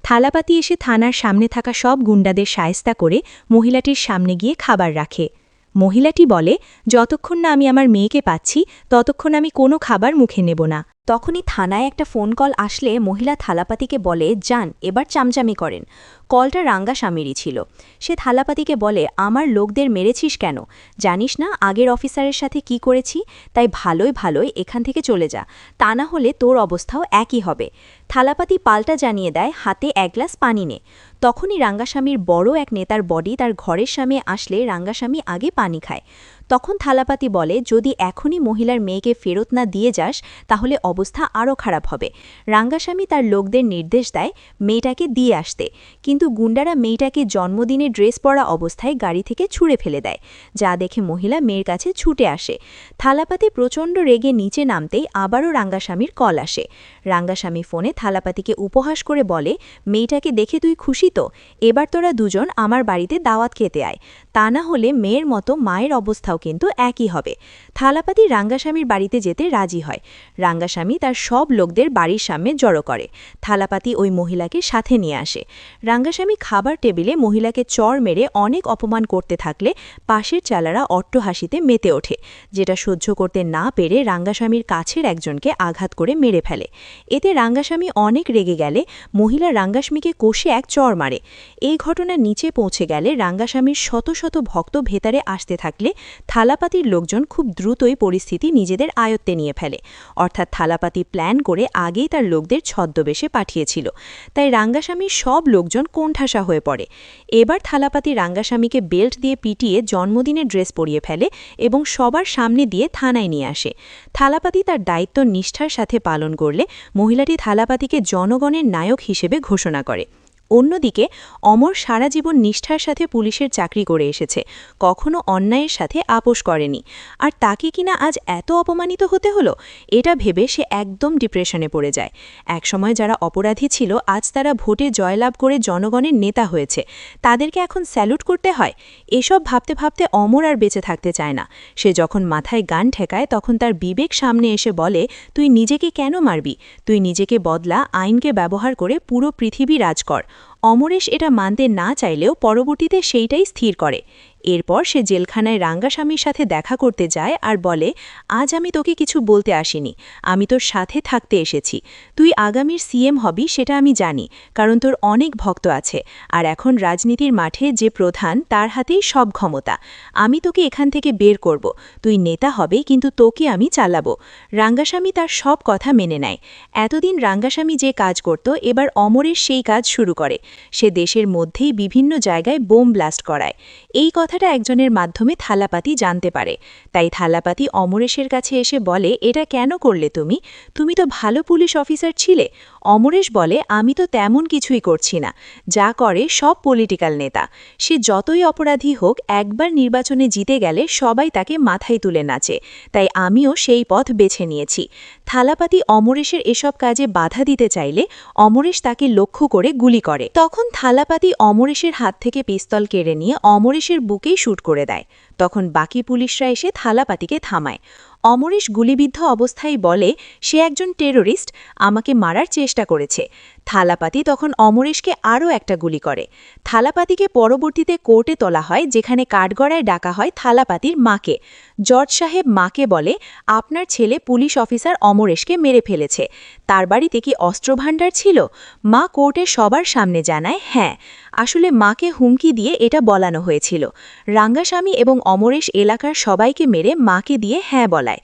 থালাপাতি এসে থানার সামনে থাকা সব গুন্ডাদের শায়েস্তা করে মহিলাটির সামনে গিয়ে খাবার রাখে। মহিলাটি বলে, যতক্ষণ না আমি আমার মেয়েকে পাচ্ছি ততক্ষণ আমি কোনো খাবার মুখে নেব না। তখনই থানায় একটা ফোন কল আসলে মহিলা থালাপাতিকে বলে, যান এবার চামচামি করেন। কলটা রাঙ্গাস্বামীরই ছিল। সে থালাপাতিকে বলে, আমার লোকদের মেরেছিস কেন? জানিস না আগের অফিসারের সাথে কি করেছি? তাই ভালোই ভালোই এখান থেকে চলে যা, তা না হলে তোর অবস্থাও একই হবে। থালাপাতি পাল্টা জানিয়ে দেয়, হাতে এক গ্লাস পানি নে। তখনই রাঙ্গাস্বামীর বড় এক নেতার বডি তার ঘরের সামনে আসলে রাঙ্গাস্বামী আগে পানি খায়। তখন থালাপাতি বলে, যদি এখনই মহিলার মেয়েকে ফেরত না দিয়ে যাস তাহলে অবস্থা আরও খারাপ হবে। রাঙ্গাস্বামী তার লোকদের নির্দেশ দেয় মেয়েটাকে দিয়ে আসতে, কিন্তু গুন্ডারা মেয়েটাকে জন্মদিনে ড্রেস পরা অবস্থায় গাড়ি থেকে ছুঁড়ে ফেলে দেয়, যা দেখে মহিলা মেয়ের কাছে ছুটে আসে। থালাপাতি প্রচণ্ড রেগে নিচে নামতেই আবারও রাঙ্গাস্বামীর কল আসে। রাঙ্গাস্বামী ফোনে থালাপাতিকে উপহাস করে বলে, মেয়েটাকে দেখে তুই খুশি তো? এবার তোরা দুজন আমার বাড়িতে দাওয়াত খেতে আয়, তা না হলে মেয়ের মতো মায়ের অবস্থাও কিন্তু একই হবে। থালাপাতি রাঙ্গাস্বামীর বাড়িতে যেতে রাজি হয়। রাঙ্গাস্বামী তার সব লোকদের বাড়ির সামনে জড়ো করে। থালাপাতি ওই মহিলাকে সাথে নিয়ে আসে। রাঙ্গাস্বামী খাবার টেবিলে মহিলাকে চড় মেরে অনেক অপমান করতে থাকলে পাশের চালারা অট্টহাসিতে মেতে ওঠে, যেটা সহ্য করতে না পেরে রাঙ্গাস্বামীর কাছের একজনকে আঘাত করে মেরে ফেলে। এতে রাঙ্গাস্বামী অনেক রেগে গেলে মহিলা রাঙ্গাস্বামীকে কষে এক চড় মারে। এই ঘটনা নিচে পৌঁছে গেলে রাঙ্গাস্বামীর শত শত ভক্ত ভেতরে আসতে থাকলে থালাপাতির লোকজন খুব দ্রুতই পরিস্থিতি নিজেদের আয়ত্তে নিয়ে ফেলে। অর্থাৎ থালাপাতি প্ল্যান করে আগেই তার লোকদের ছদ্মবেশে পাঠিয়েছিল, তাই রাঙ্গাস্বামীর সব লোকজন কোণঠাসা হয়ে পড়ে। এবার থালাপাতি রাঙ্গাস্বামীকে বেল্ট দিয়ে পিটিয়ে জন্মদিনের ড্রেস পরিয়ে ফেলে এবং সবার সামনে দিয়ে থানায় নিয়ে আসে। থালাপাতি তার দায়িত্ব নিষ্ঠার সাথে পালন করলে মহিলাটি থালাপাতিকে জনগণের নায়ক হিসেবে ঘোষণা করে। অন্যদিকে অমর সারা জীবন নিষ্ঠার সাথে পুলিশের চাকরি করে এসেছে, কখনো অন্যায়ের সাথে আপোষ করেনি, আর তাকে কিনা আজ এত অপমানিত হতে হলো, এটা ভেবে সে একদম ডিপ্রেশনে পড়ে যায়। একসময় যারা অপরাধী ছিল আজ তারা ভোটে জয়লাভ করে জনগণের নেতা হয়েছে, তাদেরকে এখন স্যালুট করতে হয়। এসব ভাবতে ভাবতে অমর আর বেঁচে থাকতে চায় না। সে যখন মাথায় গান ঠেকায় তখন তার বিবেক সামনে এসে বলে, তুই নিজেকে কেন মারবি? তুই নিজেকে বদলা, আইনকে ব্যবহার করে পুরো পৃথিবী রাজ কর। অমরেশ এটা মানতে না চাইলেও পরবর্তীতে সেইটাই স্থির করে। এরপর সে জেলখানায় রাঙ্গাস্বামীর সাথে দেখা করতে যায় আর বলে, আজ আমি তোকে কিছু বলতে আসিনি, আমি তোর সাথে থাকতে এসেছি। তুই আগামীর সিএম হবি সেটা আমি জানি, কারণ তোর অনেক ভক্ত আছে, আর এখন রাজনীতির মাঠে যে প্রধান তার হাতেই সব ক্ষমতা। আমি তোকে এখান থেকে বের করব, তুই নেতা হবে, কিন্তু তোকে আমি চালাবো। রাঙ্গাস্বামী তার সব কথা মেনে নেয়। এতদিন রাঙ্গাস্বামী যে কাজ করত এবার অমরেশ সেই কাজ শুরু করে। সে দেশের মধ্যেই বিভিন্ন জায়গায় বোম ব্লাস্ট করায়। এই কথাটা একজনের মাধ্যমে থালাপাতি জানতে পারে। তাই থালাপাতি অমরেশের কাছে এসে বলে, এটা কেন করলে তুমি? তুমি তো ভালো পুলিশ অফিসার ছিলে। অমরেশ বলে, আমি তো তেমন কিছুই করছি না, যা করে সব পলিটিক্যাল নেতা। সে যতই অপরাধী হোক, একবার নির্বাচনে জিতে গেলে সবাই তাকে মাথায় তুলে নাচে, তাই আমিও সেই পথ বেছে নিয়েছি। থালাপাতি অমরেশের এসব কাজে বাধা দিতে চাইলে অমরেশ তাকে লক্ষ্য করে গুলি করে। তখন থালাপাতি অমরেশের হাত থেকে পিস্তল কেড়ে নিয়ে অমরেশের বুকেই শুট করে দেয়। তখন বাকি পুলিশরা এসে থালাপাতিকে থামায়। অমরেশ গুলিবিদ্ধ অবস্থায় বলে, সে একজন টেররিস্ট, আমাকে মারার চেষ্টা করেছে। থালাপাতি তখন অমরেশকে আরও একটা গুলি করে। থালাপাতিকে পরবর্তীতে কোর্টে তোলা হয়, যেখানে কাঠগড়ায় ডাকা হয় থালাপাতির মাকে। জজ সাহেব মাকে বলে, আপনার ছেলে পুলিশ অফিসার অমরেশকে মেরে ফেলেছে। তার বাড়িতে কি অস্ত্রভাণ্ডার ছিল? মা কোর্টে সবার সামনে জানায়, হ্যাঁ, আসলে মাকে হুমকি দিয়ে এটা বলানো হয়েছিল। রাঙ্গাস্বামী এবং অমরেশ এলাকার সবাইকে মেরে মাকে দিয়ে হ্যাঁ বলায়।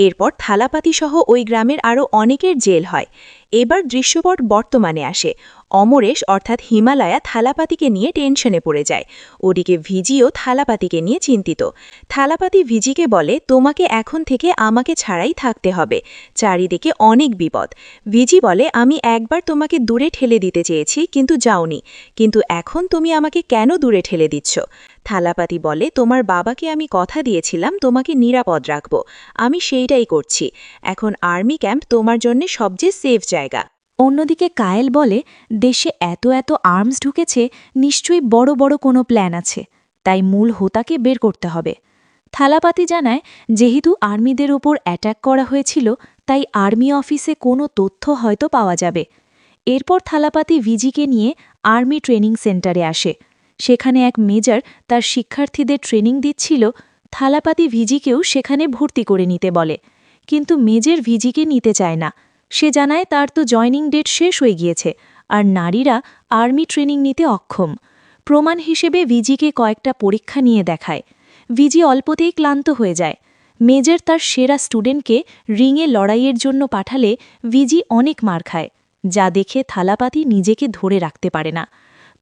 এরপর থালাপাতি সহ ওই গ্রামের আরও অনেকের জেল হয়। এবার দৃশ্যপট বর্তমানে আসে। অমরেশ অর্থাৎ হিমালয়া থালাপাতিকে নিয়ে টেনশনে পড়ে যায়। ওদিকে ভিজিও থালাপাতিকে নিয়ে চিন্তিত। থালাপাতি ভিজিকে বলে, তোমাকে এখন থেকে আমাকে ছাড়াই থাকতে হবে, চারিদিকে অনেক বিপদ। ভিজি বলে, আমি একবার তোমাকে দূরে ঠেলে দিতে চেয়েছি, কিন্তু যাওনি। কিন্তু এখন তুমি আমাকে কেন দূরে ঠেলে দিচ্ছ? থালাপাতি বলে, তোমার বাবাকে আমি কথা দিয়েছিলাম তোমাকে নিরাপদ রাখব, আমি সেইটাই করছি। এখন আর্মি ক্যাম্প তোমার জন্য সবচেয়ে সেফ জায়গা। অন্যদিকে কায়েল বলে, দেশে এত এত আর্মস ঢুকেছে, নিশ্চয়ই বড় বড় কোনো প্ল্যান আছে, তাই মূল হোতাকে বের করতে হবে। থালাপাতি জানায়, যেহেতু আর্মিদের ওপর অ্যাটাক করা হয়েছিল, তাই আর্মি অফিসে কোনো তথ্য হয়তো পাওয়া যাবে। এরপর থালাপাতি ভিজিকে নিয়ে আর্মি ট্রেনিং সেন্টারে আসে। সেখানে এক মেজর তার শিক্ষার্থীদের ট্রেনিং দিচ্ছিল। থালাপাতি ভিজিকেও সেখানে ভর্তি করে নিতে বলে, কিন্তু মেজর ভিজিকে নিতে চায় না। সে জানায় তার তো জয়নিং ডেট শেষ হয়ে গিয়েছে, আর নারীরা আর্মি ট্রেনিং নিতে অক্ষম। প্রমাণ হিসেবে ভিজিকে কয়েকটা পরীক্ষা নিয়ে দেখায়। ভিজি অল্পতেই ক্লান্ত হয়ে যায়। মেজর তার সেরা স্টুডেন্টকে রিংয়ে লড়াইয়ের জন্য পাঠালে ভিজি অনেক মার খায়, যা দেখে থালাপাতি নিজেকে ধরে রাখতে পারে না।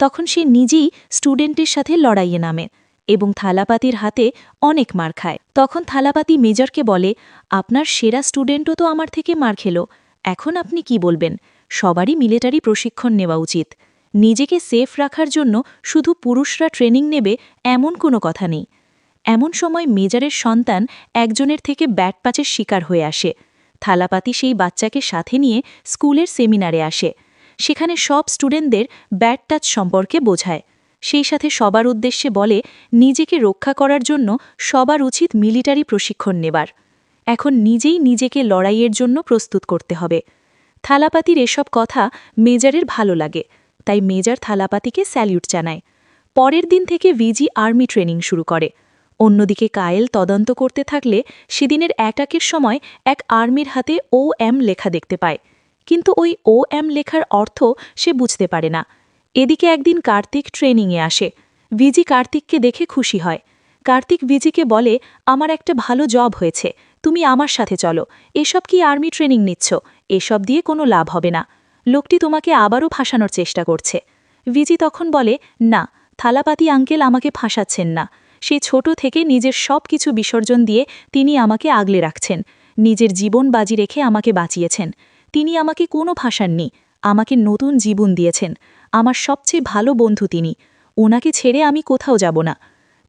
তখন সে নিজেই স্টুডেন্টের সাথে লড়াইয়ে নামে এবং থালাপাতির হাতে অনেক মার খায়। তখন থালাপাতি মেজরকে বলে, আপনার সেরা স্টুডেন্টও তো আমার থেকে মার খেল, এখন আপনি কি বলবেন? সবারই মিলিটারি প্রশিক্ষণ নেওয়া উচিত। নিজেকে সেফ রাখার জন্য শুধু পুরুষরা ট্রেনিং নেবে এমন কোনো কথা নেই। এমন সময় মেজরের সন্তান একজনের থেকে ব্যাটপাচের শিকার হয়ে আসে। থালাপাতি সেই বাচ্চাকে সাথে নিয়ে স্কুলের সেমিনারে আসে। সেখানে সব স্টুডেন্টদের ব্যাট টাচ সম্পর্কে বোঝায়। সেই সাথে সবার উদ্দেশ্যে বলে, নিজেকে রক্ষা করার জন্য সবার উচিত মিলিটারি প্রশিক্ষণ নেবার। এখন নিজেই নিজেকে লড়াইয়ের জন্য প্রস্তুত করতে হবে। থালাপাতির এসব কথা মেজরের ভালো লাগে, তাই মেজর থালাপাতিকে স্যালিউট জানায়। পরের দিন থেকে ভিজি আর্মি ট্রেনিং শুরু করে। অন্যদিকে কায়েল তদন্ত করতে থাকলে সেদিনের অ্যাটাকের সময় এক আর্মির হাতে OM লেখা দেখতে পায়, কিন্তু ওই OM লেখার অর্থ সে বুঝতে পারে না। এদিকে একদিন কার্তিক ট্রেনিংয়ে আসে। ভিজি কার্তিককে দেখে খুশি হয়। কার্তিক ভিজিকে বলে, আমার একটা ভালো জব হয়েছে, তুমি আমার সাথে চলো। এসব কি আর্মি ট্রেনিং নিচ্ছ? এসব দিয়ে কোনো লাভ হবে না, লোকটি তোমাকে আবারও ফাঁসানোর চেষ্টা করছে। ভিজি তখন বলে, না, থালাপাতি আঙ্কেল আমাকে ফাঁসাচ্ছেন না। সে ছোট থেকে নিজের সব কিছু বিসর্জন দিয়ে তিনি আমাকে আগলে রাখছেন, নিজের জীবন বাজি রেখে আমাকে বাঁচিয়েছেন। তিনি আমাকে কোনো ফাঁসাননি, আমাকে নতুন জীবন দিয়েছেন। আমার সবচেয়ে ভালো বন্ধু তিনি, ওনাকে ছেড়ে আমি কোথাও যাব না।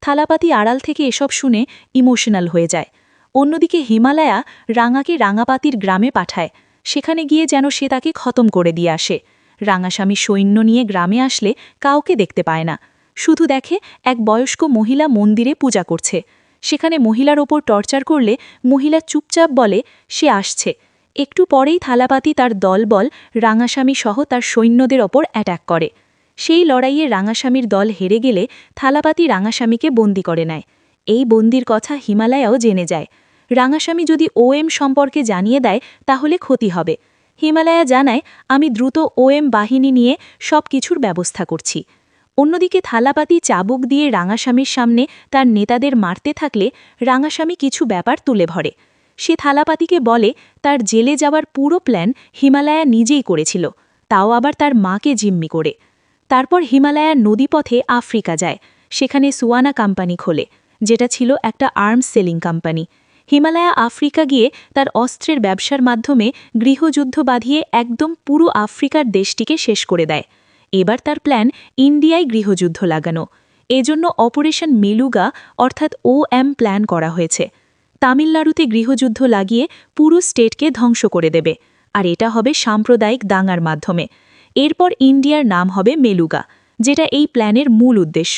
থালাপাতি আড়াল থেকে এসব শুনে ইমোশনাল হয়ে যায়। অন্যদিকে হিমালয়া রাঙাকে রাঙাপাতির গ্রামে পাঠায়। সেখানে গিয়ে যেন সে তাকে খতম করে দিয়ে আসে। রাঙাস্বামী সৈন্য নিয়ে গ্রামে আসলে কাউকে দেখতে পায় না, শুধু দেখে এক বয়স্ক মহিলা মন্দিরে পূজা করছে। সেখানে মহিলার ওপর টর্চার করলে মহিলা চুপচাপ বলে সে আসছে। একটু পরেই থালাপাতি তার দলবল রাঙাস্বামী সহ তার সৈন্যদের ওপর অ্যাটাক করে। সেই লড়াইয়ে রাঙাস্বামীর দল হেরে গেলে থালাপাতি রাঙাস্বামীকে বন্দি করে নেয়। এই বন্দির কথা হিমালয়াও জেনে যায়। রাঙাস্বামী যদি OM সম্পর্কে জানিয়ে দেয় তাহলে ক্ষতি হবে। হিমালয়া জানায়, আমি দ্রুত OM বাহিনী নিয়ে সব কিছুর ব্যবস্থা করছি। অন্যদিকে থালাপাতি চাবুক দিয়ে রাঙাস্বামীর সামনে তার নেতাদের মারতে থাকলে রাঙাস্বামী কিছু ব্যাপার তুলে ধরে। সে থালাপাতিকে বলে, তার জেলে যাওয়ার পুরো প্ল্যান হিমালয়া নিজেই করেছিল, তাও আবার তার মাকে জিম্মি করে। তারপর হিমালয়ার নদীপথে আফ্রিকা যায়, সেখানে সুয়ানা কোম্পানি খোলে, যেটা ছিল একটা arms selling company. Himalaya Africa গিয়ে তার অস্ত্রের ব্যবসার মাধ্যমে গৃহযুদ্ধ বাঁধিয়ে একদম পুরো আফ্রিকার দেশটিকে শেষ করে দেয়। এবার তার প্ল্যান ইন্ডিয়ায় গৃহযুদ্ধ লাগানো। এজন্য অপারেশন মেলুগা অর্থাৎ OM প্ল্যান করা হয়েছে। তামিলনাড়ুতে গৃহযুদ্ধ লাগিয়ে পুরো স্টেটকে ধ্বংস করে দেবে, আর এটা হবে সাম্প্রদায়িক দাঙ্গার মাধ্যমে। এরপর ইন্ডিয়ার নাম হবে মেলুগা, যেটা এই প্ল্যানের মূল উদ্দেশ্য।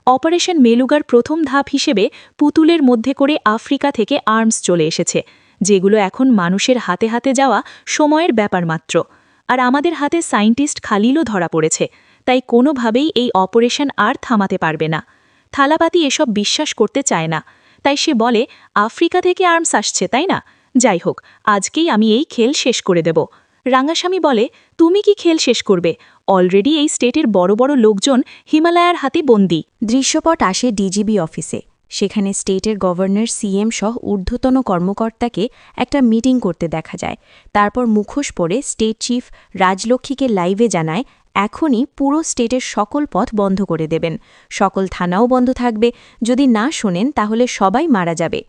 অপারেশন মেলুগার প্রথম ধাপ হিসেবে পুতুলের মধ্যে করে আফ্রিকা থেকে আর্মস চলে এসেছে, যেগুলো এখন মানুষের হাতে হাতে যাওয়া সময়ের ব্যাপার মাত্র। আর আমাদের হাতে সায়েন্টিস্ট খালিলও ধরা পড়েছে, তাই কোনোভাবেই এই অপারেশন আর থামাতে পারবে না। থালাপাতি এসব বিশ্বাস করতে চায় না, তাই সে বলে আফ্রিকা থেকে আর্মস আসছে, তাই না? যাই হোক, আজকেই আমি এই খেল শেষ করে দেব। রাঙ্গাস্বামী বলে, তুমি কি খেল শেষ করবে? অলরেডি এই স্টেটের বড় বড় লোকজন হিমালয়ার হাতে বন্দী। দৃশ্যপট আসে ডিজিবি অফিসে। সেখানে স্টেটের গভর্নর CM সহ ঊর্ধ্বতন কর্মকর্তাকে একটা মিটিং করতে দেখা যায়। তারপর মুখোশ পরে স্টেট চিফ রাজলক্ষ্মীকে লাইভে জানায় এখনই পুরো স্টেটের সকল পথ বন্ধ করে দেবেন, সকল থানাও বন্ধ থাকবে, যদি না শোনেন তাহলে সবাই মারা যাবে।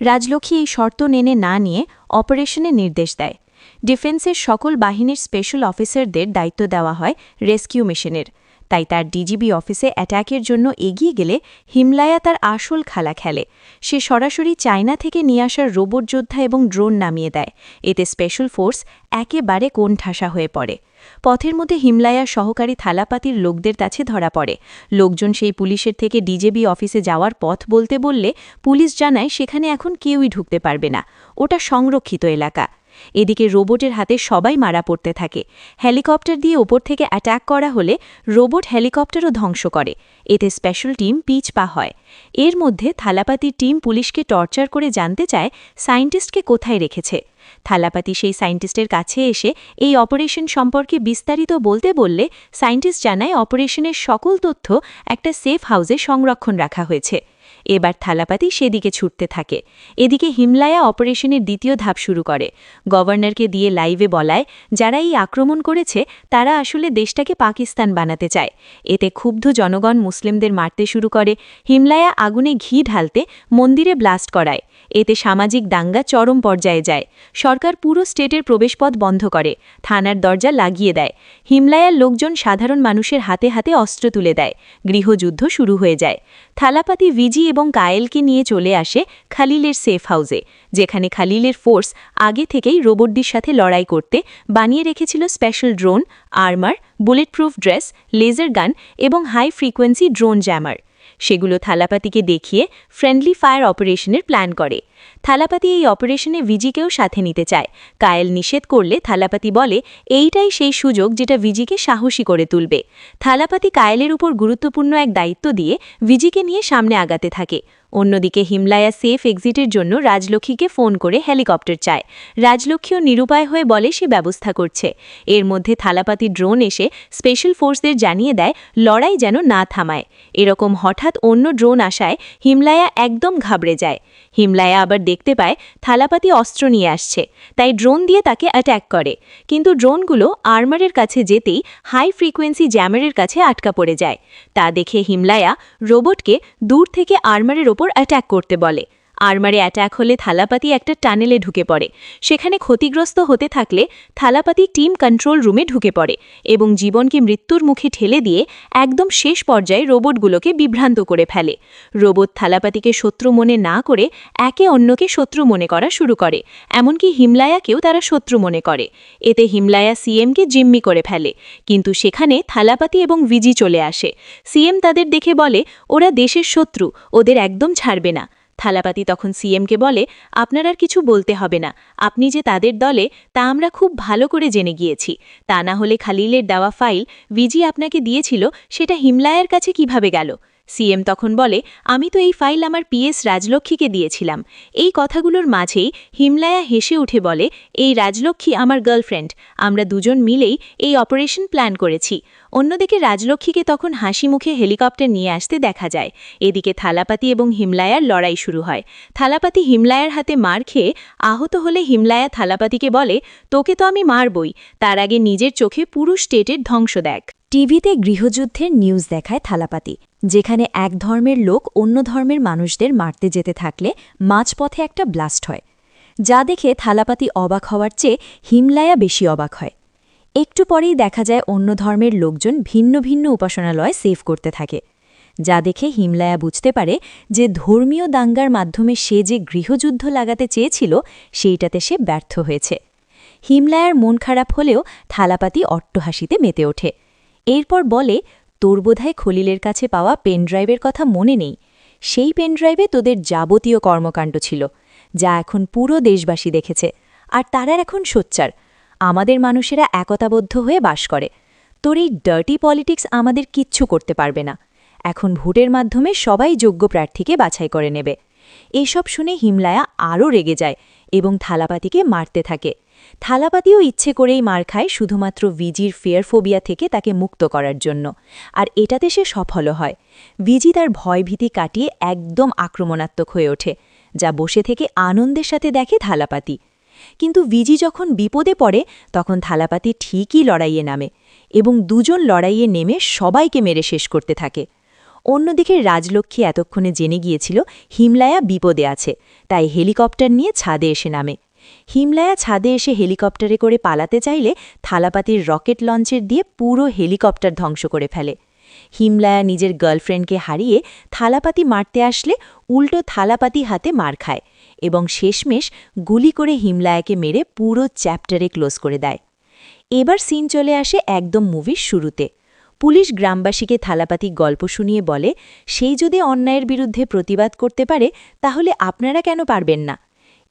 রাজলক্ষ্মী এই শর্ত মেনে না নিয়ে অপারেশনের নির্দেশ দেয়। ডিফেন্সের সকল বাহিনীর স্পেশাল অফিসারদের দায়িত্ব দেওয়া হয় রেস্কিউ মিশনের। তাই তার ডিজিবি অফিসে অ্যাট্যাকের জন্য এগিয়ে গেলে হিমলায়া তার আসল খেলা খেলে। সে সরাসরি চায়না থেকে নিয়ে আসার রোবট যোদ্ধা এবং ড্রোন নামিয়ে দেয়। এতে স্পেশাল ফোর্স একেবারে কোণঠাসা হয়ে পড়ে। পথের মধ্যে হিমলায়ার সহকারী থালাপাতির লোকদের কাছে ধরা পড়ে। লোকজন সেই পুলিশের থেকে ডিজিবি অফিসে যাওয়ার পথ বলতে বললে পুলিশ জানায় সেখানে এখন কেউই ঢুকতে পারবে না, ওটা সংরক্ষিত এলাকা। এদিকে রোবটের হাতে সবাই মারা পড়তে থাকে। হেলিকপ্টার দিয়ে ওপর থেকে অ্যাটাক করা হলে রোবট হেলিকপ্টারও ধ্বংস করে। এতে স্পেশাল টিম পিছপা হয়। এর মধ্যে থালাপাতির টিম পুলিশকে টর্চার করে জানতে চায় সায়েন্টিস্টকে কোথায় রেখেছে। থালাপাতি সেই সায়েন্টিস্টের কাছে এসে এই অপারেশন সম্পর্কে বিস্তারিত বলতে বললে সায়েন্টিস্ট জানায় অপারেশনের সকল তথ্য একটা সেফ হাউসে সংরক্ষণ রাখা হয়েছে। এবার থালাপাতি সেদিকে ছুটতে থাকে। এদিকে হিমলায়া অপারেশনের দ্বিতীয় ধাপ শুরু করে। গভর্নরকে দিয়ে লাইভে বলায় যারা এই আক্রমণ করেছে তারা আসলে দেশটাকে পাকিস্তান বানাতে চায়। এতে ক্ষুব্ধ জনগণ মুসলিমদের মারতে শুরু করে। হিমলায়া আগুনে ঘি ঢালতে মন্দিরে ব্লাস্ট করায়। এতে সামাজিক দাঙ্গা চরম পর্যায়ে যায়। সরকার পুরো স্টেটের প্রবেশপথ বন্ধ করে, থানার দরজা লাগিয়ে দেয়। হিমলায়ার লোকজন সাধারণ মানুষের হাতে হাতে অস্ত্র তুলে দেয়। গৃহযুদ্ধ শুরু হয়ে যায়। থালাপাতি ভিজি এবং কায়েলকে নিয়ে চলে আসে খালিলের সেফ হাউসে, যেখানে খালিলের ফোর্স আগে থেকেই রোবটদের সাথে লড়াই করতে বানিয়ে রেখেছিল special drone, armour, bulletproof dress, laser gun এবং হাই ফ্রিকোয়েন্সি ড্রোন জ্যামার। সেগুলো থালাপাতিকে দেখিয়ে ফ্রেন্ডলি ফায়ার অপারেশনের প্ল্যান করে। থালাপাতি এই অপারেশনে ভিজিকেও সাথে নিতে চায়। কায়েল নিষেধ করলে থালাপাতি বলে এইটাই সেই সুযোগ যেটা ভিজিকে সাহসী করে তুলবে। থালাপাতি কায়েলের উপর গুরুত্বপূর্ণ এক দায়িত্ব দিয়ে ভিজিকে নিয়ে সামনে আগাতে থাকে। অন্যদিকে হিমলায়া সেফ এক্সিটের জন্য রাজলক্ষ্মীকে ফোন করে হেলিকপ্টার চায়। রাজলক্ষ্মীও নিরুপায় হয়ে বলে সে ব্যবস্থা করছে। এর মধ্যে থালাপাতি ড্রোন এসে স্পেশাল ফোর্সদের জানিয়ে দেয় লড়াই যেন না থামায়। এরকম হঠাৎ অন্য ড্রোন আসায় হিমলায়া একদম ঘাবড়ে যায়। হিমলায়া আবার দেখতে পায় থালাপাতি অস্ত্র নিয়ে আসছে, তাই ড্রোন দিয়ে তাকে অ্যাট্যাক করে। কিন্তু ড্রোনগুলো আর্মারের কাছে যেতেই হাই ফ্রিকোয়েন্সি জ্যামারের কাছে আটকা পড়ে যায়। তা দেখে হিমলায়া রোবটকে দূর থেকে আর্মারের ওপর অ্যাট্যাক করতে বলে। আর্মারে অ্যাট্যাক হলে থালাপাতি একটা টানেলে ঢুকে পড়ে। সেখানে ক্ষতিগ্রস্ত হতে থাকলে থালাপাতি টিম কন্ট্রোল রুমে ঢুকে পড়ে এবং জীবনকে মৃত্যুর মুখে ঠেলে দিয়ে একদম শেষ পর্যায়ে রোবটগুলোকে বিভ্রান্ত করে ফেলে। রোবট থালাপাতিকে শত্রু মনে না করে একে অন্যকে শত্রু মনে করা শুরু করে, এমনকি হিমলায়াকেও তারা শত্রু মনে করে। এতে হিমলায়া CMকে জিম্মি করে ফেলে, কিন্তু সেখানে থালাপাতি এবং ভিজি চলে আসে। CM তাদের দেখে বলে ওরা দেশের শত্রু, ওদের একদম ছাড়বে না। থালাপাতি তখন CMকে বলে আপনার আর কিছু বলতে হবে না, আপনি যে তাদের দলে তা আমরা খুব ভালো করে জেনে গিয়েছি। তা না হলে খালিলের দেওয়া ফাইল ভিজি আপনাকে দিয়েছিল সেটা হিমলায়ার কাছে কিভাবে গেল? CM তখন বলে আমি তো এই ফাইল আমার PS রাজলক্ষ্মীকে দিয়েছিলাম। এই কথাগুলোর মাঝেই হিমলায়া হেসে উঠে বলে এই রাজলক্ষ্মী আমার গার্লফ্রেন্ড, আমরা দুজন মিলেই এই অপারেশন প্ল্যান করেছি। অন্যদিকে রাজলক্ষ্মীকে তখন হাসি মুখে হেলিকপ্টার নিয়ে আসতে দেখা যায়। এদিকে থালাপাতি এবং হিমলায়ার লড়াই শুরু হয়। থালাপাতি হিমলায়ার হাতে মার খেয়ে আহত হলে হিমলায়া থালাপাতিকে বলে তোকে তো আমি মারবই, তার আগে নিজের চোখে পুরো স্টেটের ধ্বংস দেখ। টিভিতে গৃহযুদ্ধের নিউজ দেখায় থালাপাতি, যেখানে এক ধর্মের লোক অন্য ধর্মের মানুষদের মারতে যেতে থাকলে মাঝপথে একটা ব্লাস্ট হয়, যা দেখে থালাপাতি অবাক হওয়ার চেয়ে হিমলায়া বেশি অবাক হয়। একটু পরেই দেখা যায় অন্য ধর্মের লোকজন ভিন্ন ভিন্ন উপাসনালয় সেভ করতে থাকে, যা দেখে হিমলায়া বুঝতে পারে যে ধর্মীয় দাঙ্গার মাধ্যমে সে যে গৃহযুদ্ধ লাগাতে চেয়েছিল সেইটাতে সে ব্যর্থ হয়েছে। হিমলায়ার মন খারাপ হলেও থালাপাতি অট্টহাসিতে মেতে ওঠে। এরপর বলে, তোর বোধহয় খলিলের কাছে পাওয়া পেনড্রাইভের কথা মনে নেই। সেই পেনড্রাইভে তোদের যাবতীয় কর্মকাণ্ড ছিল, যা এখন পুরো দেশবাসী দেখেছে, আর তারা এখন সোচ্চার। আমাদের মানুষেরা একতাবদ্ধ হয়ে বাস করে। তোর এই ডার্টি পলিটিক্স আমাদের কিচ্ছু করতে পারবে না। এখন ভোটের মাধ্যমে সবাই যোগ্য প্রার্থীকে বাছাই করে নেবে। এসব শুনে হিমলায়া আরও রেগে যায় এবং থালাপাতিকে মারতে থাকে। থালাপাতিও ইচ্ছে করেই মার খায় শুধুমাত্র ভিজির ফেয়ারফোবিয়া থেকে তাকে মুক্ত করার জন্য, আর এটাতে সে সফলও হয়। ভিজি তার ভয়ভীতি কাটিয়ে একদম আক্রমণাত্মক হয়ে ওঠে, যা বসে থেকে আনন্দের সাথে দেখে থালাপাতি। কিন্তু ভিজি যখন বিপদে পড়ে তখন থালাপাতি ঠিকই লড়াইয়ে নামে এবং দুজন লড়াইয়ে নেমে সবাইকে মেরে শেষ করতে থাকে। অন্যদিকে রাজলক্ষ্মী এতক্ষণে জেনে গিয়েছিল হিমলায়া বিপদে আছে, তাই হেলিকপ্টার নিয়ে ছাদে এসে নামে। হিমলায়া ছাদে এসে হেলিকপ্টারে করে পালাতে চাইলে থালাপাতির রকেট লঞ্চের দিয়ে পুরো হেলিকপ্টার ধ্বংস করে ফেলে। হিমলায়া নিজের গার্লফ্রেন্ডকে হারিয়ে থালাপাতি মারতে আসলে উল্টো থালাপাতি হাতে মার খায় এবং শেষমেশ গুলি করে হিমলায়াকে মেরে পুরো চ্যাপ্টারে ক্লোজ করে দেয়। এবার সিন চলে আসে একদম মুভির শুরুতে। পুলিশ গ্রামবাসীকে থালাপাতি গল্প শুনিয়ে বলে, সেই যদি অন্যায়ের বিরুদ্ধে প্রতিবাদ করতে পারে তাহলে আপনারা কেন পারবেন না।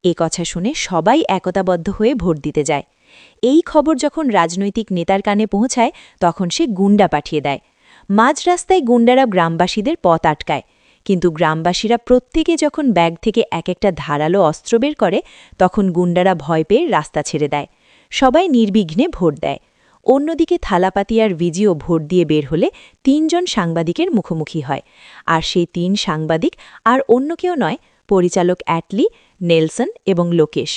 এ কথা শুনে সবাই একতাবদ্ধ হয়ে ভোট দিতে যায়। এই খবর যখন রাজনৈতিক নেতার কানে পৌঁছায় তখন সে গুন্ডা পাঠিয়ে দেয়। মাঝ রাস্তায় গুন্ডারা গ্রামবাসীদের পথ আটকায়, কিন্তু গ্রামবাসীরা প্রত্যেকে যখন ব্যাগ থেকে এক একটা ধারালো অস্ত্র বের করে তখন গুন্ডারা ভয় পেয়ে রাস্তা ছেড়ে দেয়। সবাই নির্বিঘ্নে ভোট দেয়। অন্যদিকে থালাপাতি আর ভিজিও ভোট দিয়ে বের হলে ৩ জন সাংবাদিকের মুখোমুখি হয়, আর সেই ৩ সাংবাদিক আর অন্য কেউ নয়, পরিচালক অ্যাটলি, নেলসন এবং লোকেশ,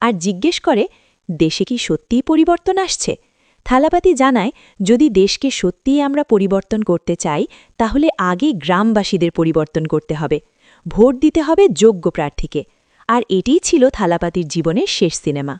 আর জিজ্ঞেস করে, দেশে কি সত্যিই পরিবর্তন আসছে? থালাপাতি জানায়, যদি দেশকে সত্যিই আমরা পরিবর্তন করতে চাই তাহলে আগে গ্রামবাসীদের পরিবর্তন করতে হবে, ভোট দিতে হবে যোগ্য প্রার্থীকে। আর এটিই ছিল থালাপাতির জীবনের শেষ সিনেমা।